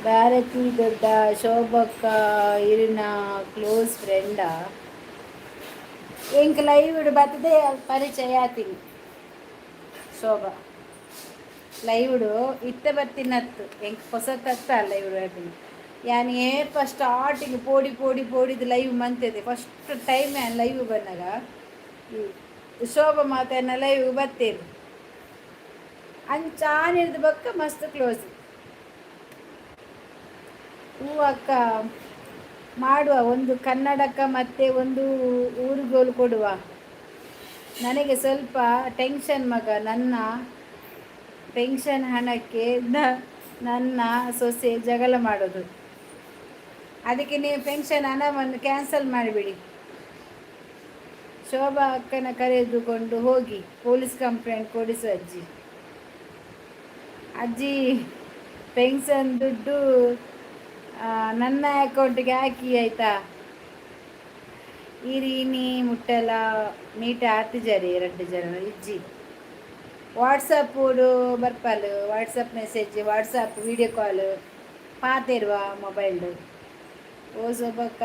ಭಾರತಿ ದೊಡ್ಡ ಶೋಭಕ್ಕ ಇರಿನ ಕ್ಲೋಸ್ ಫ್ರೆಂಡಾ ಎಂಕ್ ಲೈವ್ ಇಡು ಬರ್ತದೆ ಪರಿಚಯ ಆತೀನಿ ಶೋಭಾ. ಲೈವ್ ಇಡು ಇತ್ತೆ ಬರ್ತೀನತ್ತು ಎಂಕ್ ಹೊಸತತ್ತ ಲೈವ್ ಹೇಳ್ತೀನಿ. ಯಾನ್ ಏಪ ಸ್ಟಾರ್ಟಿಂಗ್ ಪೋಡಿದು ಲೈವ್ ಮಂತದೆ ಫಸ್ಟ್ ಟೈಮ್ ಯಾನ್ ಲೈವ್ ಬಂದಾಗ ಶೋಭಾ ಮಾತನ್ನ ಲೈವ್ ಬರ್ತೇನೆ ಅಂಚಾನಿರ್ದು ಬಕ್ಕ ಮಸ್ತ್ ಕ್ಲೋಸ್. ಹೂ ಅಕ್ಕ ಮಾಡುವ, ಒಂದು ಕನ್ನಡಕ ಮತ್ತೆ ಒಂದು ಊರುಗೋಲು ಕೊಡುವ. ನನಗೆ ಸ್ವಲ್ಪ ಟೆನ್ಷನ್ ಮಗ, ನನ್ನ ಪೆನ್ಷನ್ ಹಣಕ್ಕೆ ನನ್ನ ಸೊಸೆ ಜಗಳ ಮಾಡೋದು. ಅದಕ್ಕೆ ನೀವು ಪೆನ್ಷನ್ ಹಣವನ್ನು ಕ್ಯಾನ್ಸಲ್ ಮಾಡಿಬಿಡಿ. ಶೋಭಾ ಅಕ್ಕನ ಕರೆದುಕೊಂಡು ಹೋಗಿ ಪೊಲೀಸ್ ಕಂಪ್ಲೇಂಟ್ ಕೊಡಿಸು ಅಜ್ಜಿ. ಅಜ್ಜಿ ಪೆನ್ಷನ್ ದುಡ್ಡು ನನ್ನ ಅಕೌಂಟಿಗೆ ಹಾಕಿ ಆಯಿತಾ. ಇರೀನಿ ಮುಟ್ಟಲ ಮೀಟ 10 ಜರಿ 2 ಜನ ಇಜ್ಜಿ ವಾಟ್ಸಪ್ ಬರ್ಪಲ್ WhatsApp message WhatsApp video call ಪಾತಿರುವ ಮೊಬೈಲ್ಡು ಓ ಸೊಬಕ್ಕ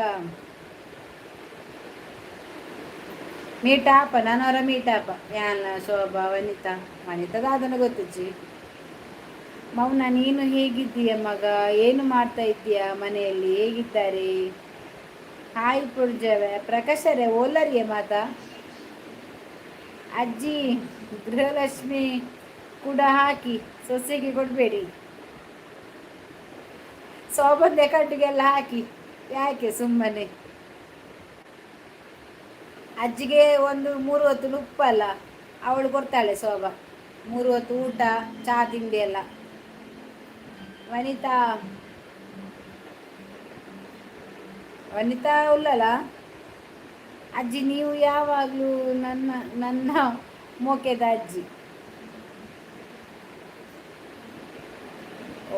ಮೀಟಾಪ ನಾನವರ ಮೀಟಾಪ ಯಾನ ಶೋಭಾ ವನಿತದ ಅದನ್ನು ಗೊತ್ತಿಜ್ಜಿ. ಮೌನ ನೀನು ಹೇಗಿದ್ದೀಯ ಮಗ, ಏನು ಮಾಡ್ತಾ ಇದ್ದೀಯ ಮನೆಯಲ್ಲಿ, ಹೇಗಿದ್ದಾರೆ? ಹಾಯ್ ಪುರ್ಜವೆ ಪ್ರಕಾಶರೇ ಓಲರಿಯ ಮಾತಾ. ಅಜ್ಜಿ ಗೃಹಲಕ್ಷ್ಮಿ ಕೂಡ ಹಾಕಿ ಸೊಸೆಗೆ ಕೊಡಬೇಡಿ. ಸೋಬಂದೆ ಕಟ್ಟಿಗೆಲ್ಲ ಹಾಕಿ ಯಾಕೆ ಸುಮ್ಮನೆ. ಅಜ್ಜಿಗೆ ಒಂದು 3 ಹೊತ್ತು ಉಪ್ಪಲ್ಲ ಅವಳು ಕೊಡ್ತಾಳೆ ಶೋಭಾ. 3 ಹೊತ್ತು ಊಟ ಚಹಾ ತಿಂಡಿ ಎಲ್ಲ. ವನಿತಾ ಉಲ್ಲಲ್ಲ ಅಜ್ಜಿ, ನೀವು ಯಾವಾಗಲೂ ನನ್ನ ಮೋಕೆದ ಅಜ್ಜಿ.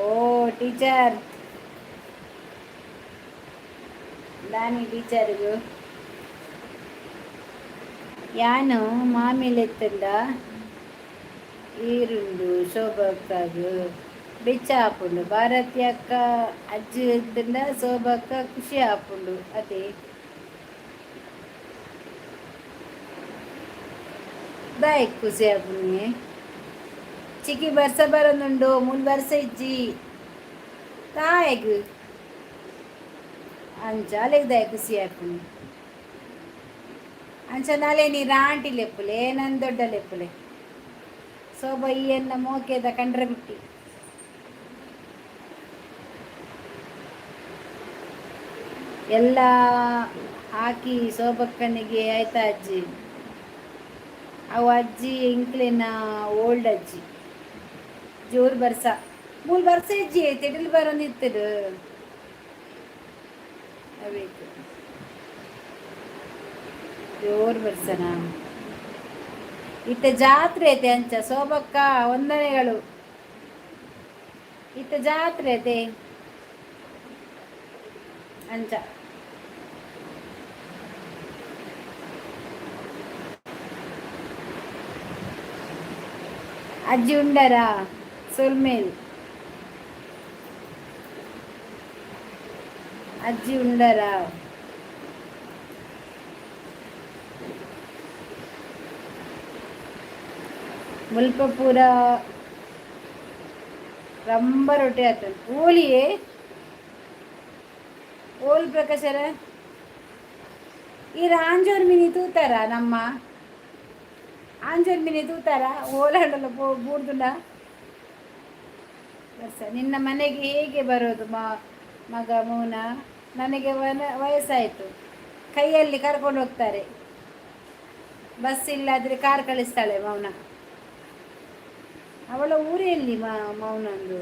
ಓ ಟೀಚರ್ ದಾನಿ ಟೀಚರ್ಗು ಯಾನು ಮಾಮೇಲೆತ್ತಂದ ಈರುಂಡು ಶೋಭಕ್ಕಾಗು ಬೆಚ್ಚ ಹಾಪುಂಡು. ಭಾರತಿ ಅಕ್ಕ ಅಜ್ಜಿ ಎತ್ತಂಡ ಶೋಭಕ್ಕ ಖುಷಿ ಹಾಪುಂಡು. ಅದೇ ದಾಯಕ್ ಖುಷಿ ಹಾಪುನಿ. ಚಿಕ್ಕಿ ಬರ್ಸ ಬರೋದುಂಡು 3 ವರ್ಷ ಇಜ್ಜಿ ತಾಯಗ್ ಅಂಚಾಲೆಗ್ ದಾಯ ಖುಷಿ ಹಾಪುನಿ. ಅಂಚನಾಲೆ ನೀ ರಾಂಟಿ ಲೆಪ್ಪುಲೆ ನನ್ನ ದೊಡ್ಡ ಲೆಪ್ಪುಲೆ ಸೋಬ ಈಯನ್ನ ಮೋಕೆದ ಕಂಡ್ರೆ ಬಿಟ್ಟಿ ಎಲ್ಲ ಹಾಕಿ ಸೋಬಕ್ಕನಿಗೆ ಆಯ್ತಾ ಅಜ್ಜಿ ಅವು ಅಜ್ಜಿ ಇಂಕ್ಲಿನ ಓಲ್ಡ್ ಅಜ್ಜಿ ಜೋರು ಬರ್ಸ ಮೂರು ಬರ್ಸ ಅಜ್ಜಿ ತಿಡಲು ಬರೋಂದಿತ್ತದು ಅವೇಕು ಜೋರು ಬರ್ಸನ ಇತ್ತ ಜಾತ್ರೆ ಐತೆ ಅಂಚ ಸೋಬಕ್ಕ ವಂದನೆಗಳು ಇತ್ತ ಜಾತ್ರೆ ಐತೆ ಅಂಚ ಅಜ್ಜಿ ಉಂಡರಾ ಸೊಲ್ಮೇಲ್ ಅಜ್ಜಿ ಉಂಡರಾ ಮುಲ್ಪ ಪೂರ ರಂಬ ರೊಟ್ಟಿ ಆತ ಓಲಿಯೇ ಓಲ್ ಪ್ರಕಾಶರ ಈ ಆಂಜೋರ್ ಮಿನಿ ತೂತಾರ ನಮ್ಮ ಆಂಜೋರ್ ಮಿನಿ ತೂತಾರ ಓಲಾಡಲ್ಲ ಬೂರ್ದುಂಡ ನಿನ್ನ ಮನೆಗೆ ಹೇಗೆ ಬರೋದು ಮಗ ಮೌನ ನನಗೆ ವಯಸ್ಸಾಯಿತು ಕೈಯಲ್ಲಿ ಕರ್ಕೊಂಡು ಹೋಗ್ತಾರೆ ಬಸ್ ಇಲ್ಲಾದರೆ ಕಾರ್ ಕಳಿಸ್ತಾಳೆ ಮೌನ ಅವಳ ಊರಲ್ಲಿ ಮೌನಂದು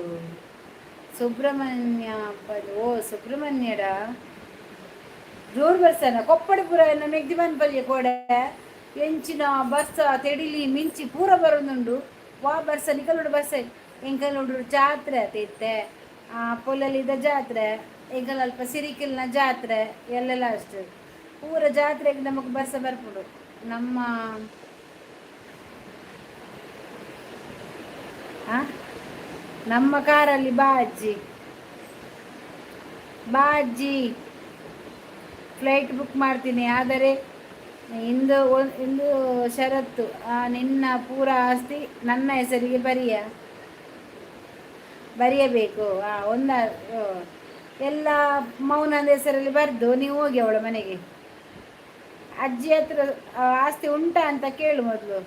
ಸುಬ್ರಹ್ಮಣ್ಯ ಓ ಸುಬ್ರಹ್ಮಣ್ಯಡ ಜೋರು ಬರ್ಸನ ಕೊಪ್ಪಡಪುರ ಮೆಗ್ದಿಮನ್ ಪಲ್ಯ ಕೋಡ ಎಂಚಿನ ಬಸ್ಸ ತೆಡಿಲಿ ಮಿಂಚಿ ಪೂರ ಬರೋದುಂಡು ವಾ ಬರ್ಸ ನಿಕಲುಡು ಬರ್ಸ ಎಂಕಲುಡು ಜಾತ್ರೆ ಆತೈತೆ ಪೊಲಲಿದ ಜಾತ್ರೆ ಎಂಕಲ್ ಅಲ್ಪ ಸಿರಿಕಿಲ್ನ ಜಾತ್ರೆ ಎಲ್ಲೆಲ್ಲ ಅಷ್ಟು ಪೂರ ಜಾತ್ರೆಗೆ ನಮಗೆ ಬರ್ಸ ಬರ್ಬಿಡು ನಮ್ಮ ನಮ್ಮ ಕಾರಲ್ಲಿ ಬಾ ಅಜ್ಜಿ ಫ್ಲೈಟ್ ಬುಕ್ ಮಾಡ್ತೀನಿ ಆದರೆ ಇಂದು ಷರತ್ತು ನಿನ್ನ ಪೂರ ಆಸ್ತಿ ನನ್ನ ಹೆಸರಿಗೆ ಬರೆಯಬೇಕು ಎಲ್ಲ ಮೌನದ ಹೆಸರಲ್ಲಿ ಬರೆದು ನೀವು ಹೋಗಿ ಅವಳ ಮನೆಗೆ ಅಜ್ಜಿ ಹತ್ರ ಆಸ್ತಿ ಉಂಟಾ ಅಂತ ಕೇಳು ಮೊದಲು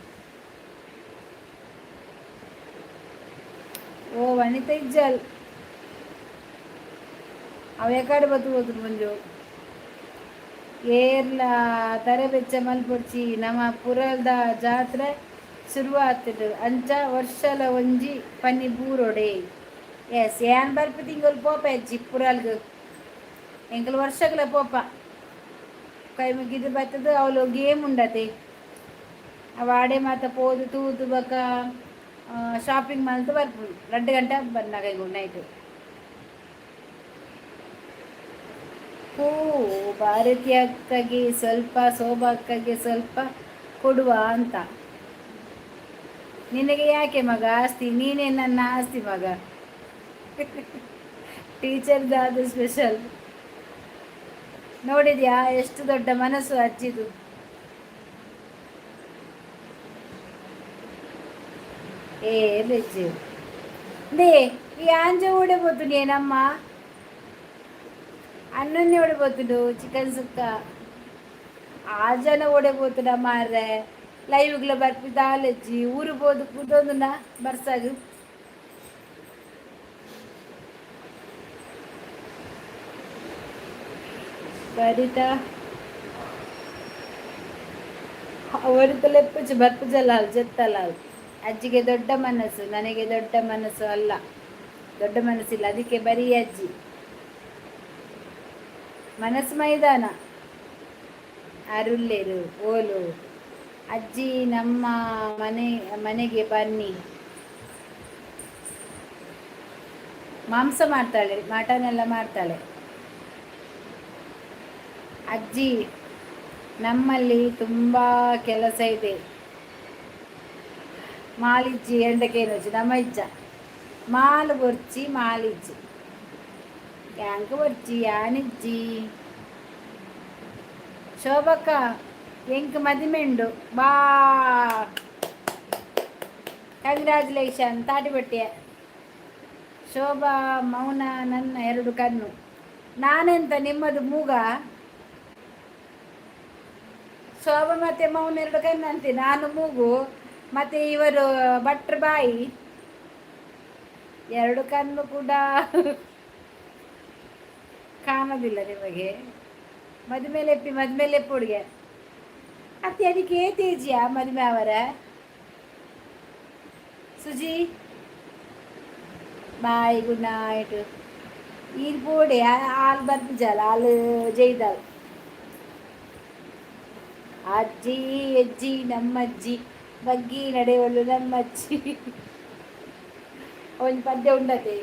ಓ ವನಿತಾ ಇಜ್ಜಲ್ ಅವ ಕಡೆ ಬತ್ತು ಮುಂಜು ಏರ್ಲ ತರಬೆಚ್ಚ ಮಲ್ಪೊಡ್ಚಿ ನಮ್ಮ ಪುರದ ಜಾತ್ರೆ ಶುರುವಾಗ್ತದೆ ಅಂಚ ವರ್ಷಲ ಒಂಜಿ ಪನ್ನಿ ಬೂರೊಡೆ ಎಸ್ ಏನ್ ಬರ್ಪು ತಿಂಗಳು ಪೋಪ ಅಜ್ಜಿ ಪುರಲ್ಗು ಎಂಕಲ್ ವರ್ಷಗಳ ಪೋಪ ಕೈ ಮುಗಿದು ಬರ್ತದ ಅವಳು ಗೇಮ್ ಉಂಡತೆ ಅವಾಡೆ ಮಾತ ಪೋದು ತೂತು ಬಕ ಶಾಪಿಂಗ್ ಮಲ್ತು ಬರ್ಬೋದು 2 ಗಂಟೆ ಬಂದಾಗ ನೈಟು ಹೂ ಭಾರತಿ ಅಕ್ಕಗೆ ಸ್ವಲ್ಪ ಶೋಭಾ ಅಕ್ಕಗೆ ಸ್ವಲ್ಪ ಕೊಡುವ ಅಂತ ನಿನಗೆ ಯಾಕೆ ಮಗ ಆಸ್ತಿ ನೀನೇ ನನ್ನ ಆಸ್ತಿ ಮಗ ಟೀಚರ್ದಾದ ಸ್ಪೆಷಲ್ ನೋಡಿದ್ಯಾ ಎಷ್ಟು ದೊಡ್ಡ ಮನಸ್ಸು ಅಜ್ಜಿದು ಲೆಜ್ಜೆ ದೇ ಈ ಆಂಜ ಓಡಬೋತುಂಡು ಏನಮ್ಮ ಅನ್ನನ್ನೇ ಓಡಬೋತುಂಡು ಚಿಕನ್ ಸುಕ್ಕ ಆ ಜನ ಓಡಬೋತುಂಡ ಮಾರ್ರೆ ಲೈವ್ಗಳ ಬರ್ಪಿದ್ದಾಲೆಜ್ಜಿ ಊರು ಬೋದು ಕೂತೊಂದುಂಡ ಬರ್ಸಾಗು ಬರಿತಾ ಅವರಿತಲೆಪ್ಪಚ್ಚು ಬರ್ಪುಜಲ್ಲ ಜೆತ್ತಲ್ಲ ಅಜ್ಜಿಗೆ ದೊಡ್ಡ ಮನಸ್ಸು ನನಗೆ ದೊಡ್ಡ ಮನಸ್ಸು ಅಲ್ಲ ದೊಡ್ಡ ಮನಸ್ಸಿಲ್ಲ ಅದಕ್ಕೆ ಬರೀ ಅಜ್ಜಿ ಮನಸ್ಸು ಮೈದಾನ ಅರುಲ್ಲೇರು ಓಲು ಅಜ್ಜಿ ನಮ್ಮ ಮನೆಗೆ ಬನ್ನಿ ಮಾಂಸ ಮಾಡ್ತಾಳೆ ಮಟನ್ ಎಲ್ಲ ಮಾಡ್ತಾಳೆ ಅಜ್ಜಿ ನಮ್ಮಲ್ಲಿ ತುಂಬ ಕೆಲಸ ಇದೆ ಮಾಲಿಜ್ಜಿ ಎಂಡಕೇನೊಚ್ಚಿ ನಮ್ಮ ಇಜ್ಜ ಮಾಲು ಬೊರ್ಚಿ ಮಾಲಿಜ್ಜಿ ಯಾಂಕ ಬೊರ್ಚಿ ಯಾನಿಜ್ಜಿ ಶೋಭಕ್ಕ ಎಂಕ್ ಮದಿಮೆಂಡು ಬಾ ಕಂಗ್ರ್ಯಾಚುಲೇಷನ್ ತಾಟಿಬಟ್ಟೆ ಶೋಭಾ ಮೌನ ನನ್ನ 2 ಕಣ್ಣು ನಾನೆಂತ ನಿಮ್ಮದು ಮೂಗ ಶೋಭ ಮತ್ತೆ ಮೌನ ಎರಡು ಕಣ್ಣಂತೆ, ನಾನು ಮೂಗು, ಮತ್ತೆ ಇವರು ಭಟ್ರ ಬಾಯಿ, ಎರಡು ಕಣ್ಣು ಕೂಡ ಕಾಣೋದಿಲ್ಲ ನಿಮಗೆ. ಮದ್ಮೇಲೆ ಹುಡುಗೆ ಅತ್ತೆ ಅದಕ್ಕೆ ತೇಜಿಯ ಮದುವೆ ಅವರ ಸುಜಿ ಬಾಯ್ ಗುಡ್ ನೈಟ್. ಇಲ್ಲಿ ಪೋಡೆ ಹಾಲು ಬರ್ತಿಜಲ್ಲ, ಹಾಲು ಜೈದಲ್ ಅಜ್ಜಿ ಅಜ್ಜಿ ನಮ್ಮಜ್ಜಿ ಬಗ್ಗಿ ನಡೆಯೋಳು ನಮ್ಮಜ್ಜಿ. ಒಂದು ಪದ್ಯ ಉಂಡತೆ.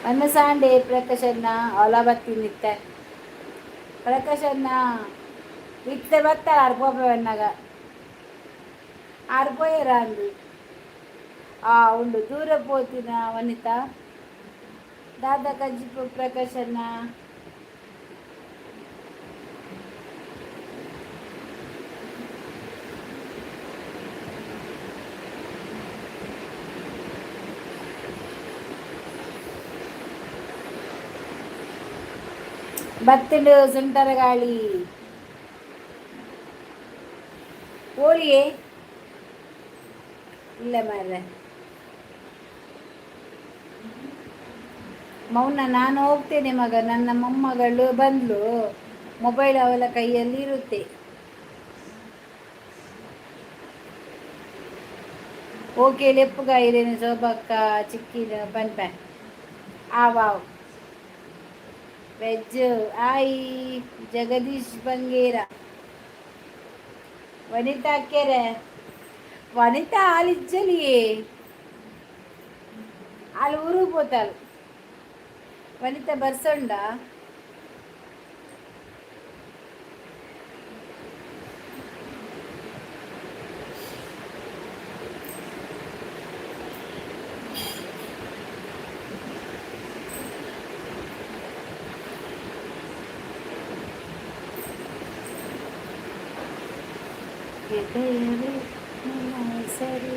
ಅನ್ನ ಸಾಂಡೆ ಪ್ರಕಾಶನ್ನ ಹೊಲ ಬತ್ತಿನಿತ್ತ ಪ್ರಕಾಶನ್ನ ಇತ್ತೆ ಬತ್ತಾರ ಅರ್ಪೋಪವನ್ನಾಗ ಆರ್ಪೋಯರ ಅಂದು ಉಂಡು ದೂರ ಪೋತಿನ ವನಿತಾ ದಾದಾ ಕಜ್ಜಿ ಪ್ರಕಾಶನ್ನ ಬತ್ತಿಂಡು ಸುಂಟರ ಗಾಳಿ ಹೋಳಿಗೆ ಇಲ್ಲ ಮಾರ್ರೆ ಮೌನ. ನಾನು ಹೋಗ್ತೇನೆ ಮಗ, ನನ್ನ ಮೊಮ್ಮಗಳು ಬಂದ್ಲು, ಮೊಬೈಲ್ ಅವಳ ಕೈಯಲ್ಲಿ ಇರುತ್ತೆ. ಓಕೆ ಲೆಪ್ಪುಗ ಇರೇನು ಶೋಭಕ್ಕ ಚಿಕ್ಕಿನ ಪನ್ಪ ವಾವ್ ವೆಜ್ ಆಯಿ ಜಗದೀಶ್ ಬಂಗೇರ ವನಿತಾ ಕೆರೆ ವನಿತಾ ಆಲಿಜ್ಜಲಿಯೇ ಅಲ್ಲಿ ಊರು పోతారు. ವನಿತಾ ಬರ್ಸೊಂಡ ಸರಿ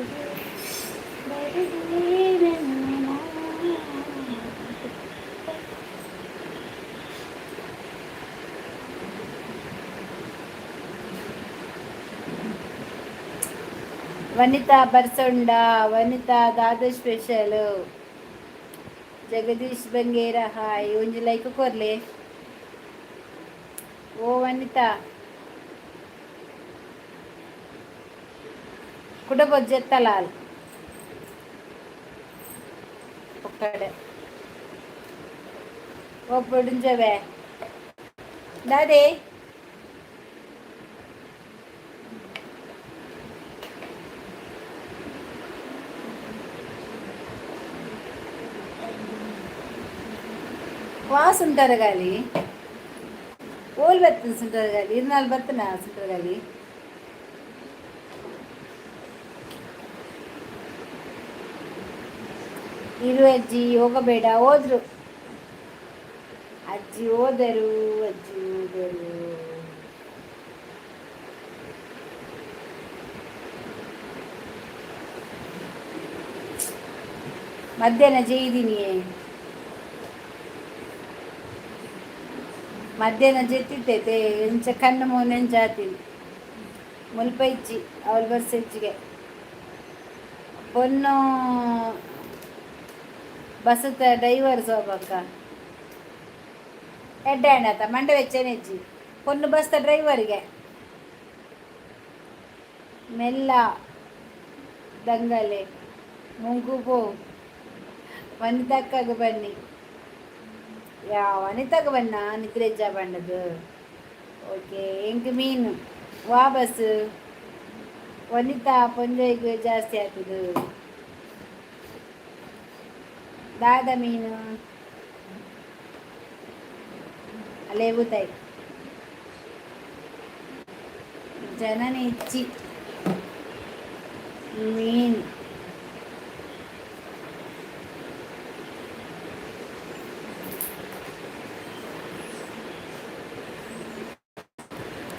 ವನಿತಾ ಬರ್ಸೊಂಡ, ವನಿತಾ ದಾದ ಸ್ಪೆಷಲ್, ಜಗದೀಶ್ ಬಂಗೇರ ಹಾಯ್ ಒಂಜಿ ಲೈಕ್ ಕೊರ್ಲೆ. ಓ ವನಿತಾ ಕುಡ ಬೊಜ್ಜೆತ್ತಲಾಲ್ ಒಕ್ಕಡೆ ಓ ಪೊಡುಂಜವೆ ದಾದೆ ವಾಸ್ ಸುಂಟರ ಗಾಲಿ ಓಲ್ ಬರ್ತದೆ. ಸುಂಟರ ಗಾಲಿ ಇರ್ನಾಲ್ ಬರ್ತನ ಸುಂಟರ ಗಾಲಿ ಇರು ಅಜ್ಜಿ ಹೋಗಬೇಡ. ಹೋದ್ರು ಅಜ್ಜಿ ಹೋದರು, ಅಜ್ಜಿ ಹೋದರು. ಮಧ್ಯಾಹ್ನ ಜೈದಿನಿಯೇ ಮಧ್ಯಾಹ್ನ ಜೆತ್ತಿತ್ತೈತೆ ಎಂಚ ಕಣ್ಣು ಮೋನೆನ್ ಜಾತಿನಿ ಮುಲ್ಪ ಇಜ್ಜಿ ಅವಳು ಬಸ್ ಹೆಚ್ಚಿಗೆ ಪೊನ್ನು ಬಸ್ಸ ಡ್ರೈವರ್ ಸೋಬಕ್ಕ ಎಡ್ಡಾಣತ ಮಂಡೆ ವೆಚ್ಚನೆಜ್ಜಿ ಪೊನ್ನು ಬಸ್ತ ಡ್ರೈವರ್ಗೆ ಮೆಲ್ಲ ದಂಗಲೆ ಮುಂಗು ಪೋ ವನಿತಕ್ಕಾಗ ಬನ್ನಿ. ವನಿತಾಗ ಬನ್ನ ನಿದ್ರೆಜ್ಜ ಬಣ್ಣದು. ಓಕೆ ಎಂಕ್ ಮೀನು ವಾಪಸ್ ವನಿತಾ ಪೊಂಜೆಗೆ ಜಾಸ್ತಿ ಆಗ್ತದೆ. ದಾದ ಮೀನು ಅಲ್ಲೇ ಬೂತಾಯಿ ಜನನೇ ಇಚ್ಚಿ ಮೀನು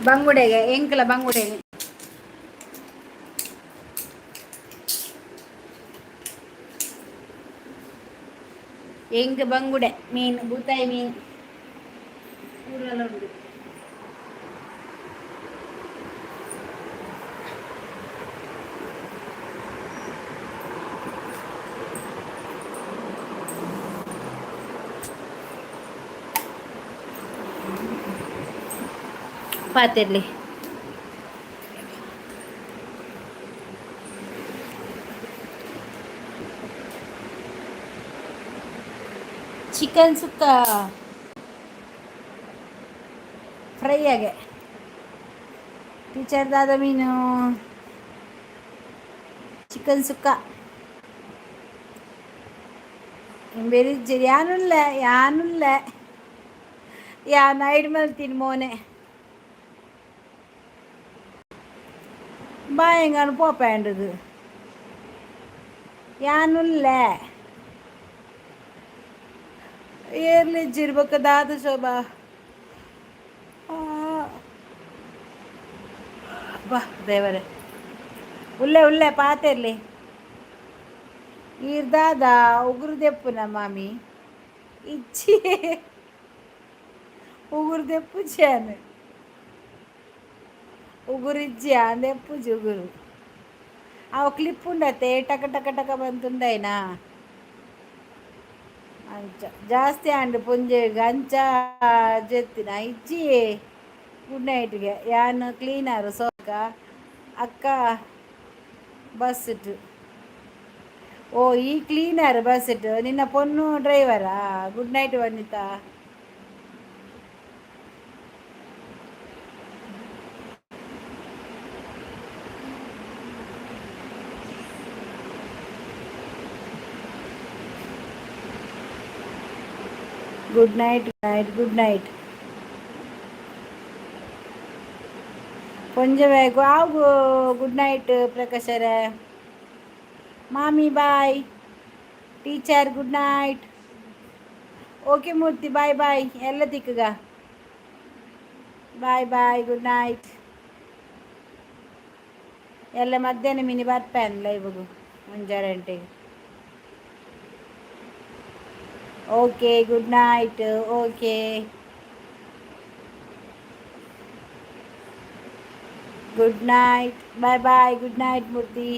ಬಂಗುಡೆಗೆ ಎಂಕಲ ಬಂಗುಡೆಗೆ ಎಂಕ್ ಬಂಗುಡೆ ಮೀನು ಬೂತಾಯಿ ಮೀನು ಊರೆಲ್ಲ ಉಂಟು. ಪಾತೆರ್ಲಿ ಚಿಕನ್ ಸುಕ್ಕ ಫ್ರೈ ಆಗೆ ಟೀಚರ್ ದಾದ ಮೀನು ಚಿಕನ್ ಸುಕ್ಕ ಬೆರಿಜ್ಜರಿ ಯಾನುಲ್ಲ ಯಾನ್ ಐಡ್ ಮಲ್ತೀನಿ ಮೋನೆ ಬಾಯಂಗಾನು ಪೋಪೇಂಡದು ಯಾನುಲ್ಲ ಏರ್ಲಿಜ್ಜಿರ್ಬೇಕು ದಾದ ಶೋಭಾ ಬಾ ದೇವರೇ ಉಲ್ಲೆ ಪಾತೆರ್ಲಿ ಈರ್ದಾದ ಉಗುರು ದೆಪ್ಪುನ ಮಾಮಿ ಇಚ್ಚಿ ಉಗುರು ದೆಪ್ಪು ಚಾನು ಉಗುರು ಇಜ್ಜಿ ದೆಪ್ಪುಜಿ ಉಗುರು ಅವು ಕ್ಲಿಪ್ ಉಂಡತ್ತೆ ಟಕ ಟಕ ಟಕ ಬಂತುಂಡಾಯ್ನಾ ಅಂಚ ಜಾಸ್ತಿ ಆಂಡು ಪುಂಜೆಗ್ ಅಂಚ ಜೆತ್ತಿನ ಇಜ್ಜಿ ಗುಡ್ ನೈಟ್ಗೆ ಯಾನು ಕ್ಲೀನರು ಸೋಕ ಅಕ್ಕ ಬಸ್ ಇಟ್ಟು ಓ ಈ ಕ್ಲೀನರ್ ಬಸ್ ಇಟ್ಟು ನಿನ್ನ ಪೊನ್ನು ಡ್ರೈವರಾ ಗುಡ್ ನೈಟ್ ವನಿತಾ ಗುಡ್ ನೈಟ್ ಗುಡ್ ನೈಟ್ ಕೊಂಚ ಆಗು ಗುಡ್ ನೈಟ್ ಪ್ರಕಾಶರ ಮಾಮಿ ಬಾಯ್ ಟೀಚರ್ ಗುಡ್ ನೈಟ್ ಓಕೆ ಮೂರ್ತಿ ಬಾಯ್ ಬಾಯ್ ಎಲ್ಲ ತಿಕ್ಕಗ ಬಾಯ್ ಬಾಯ್ ಗುಡ್ ನೈಟ್ ಎಲ್ಲ ಮಧ್ಯಾಹ್ನ ಮಿನಿ ಬರ್ಪೇನಲ್ಲ ಇವಾಗ ಮುಂಜಾನೆ ಗಂಟೆಗೆ okay good night okay good night bye bye good night ಮೂರ್ತಿ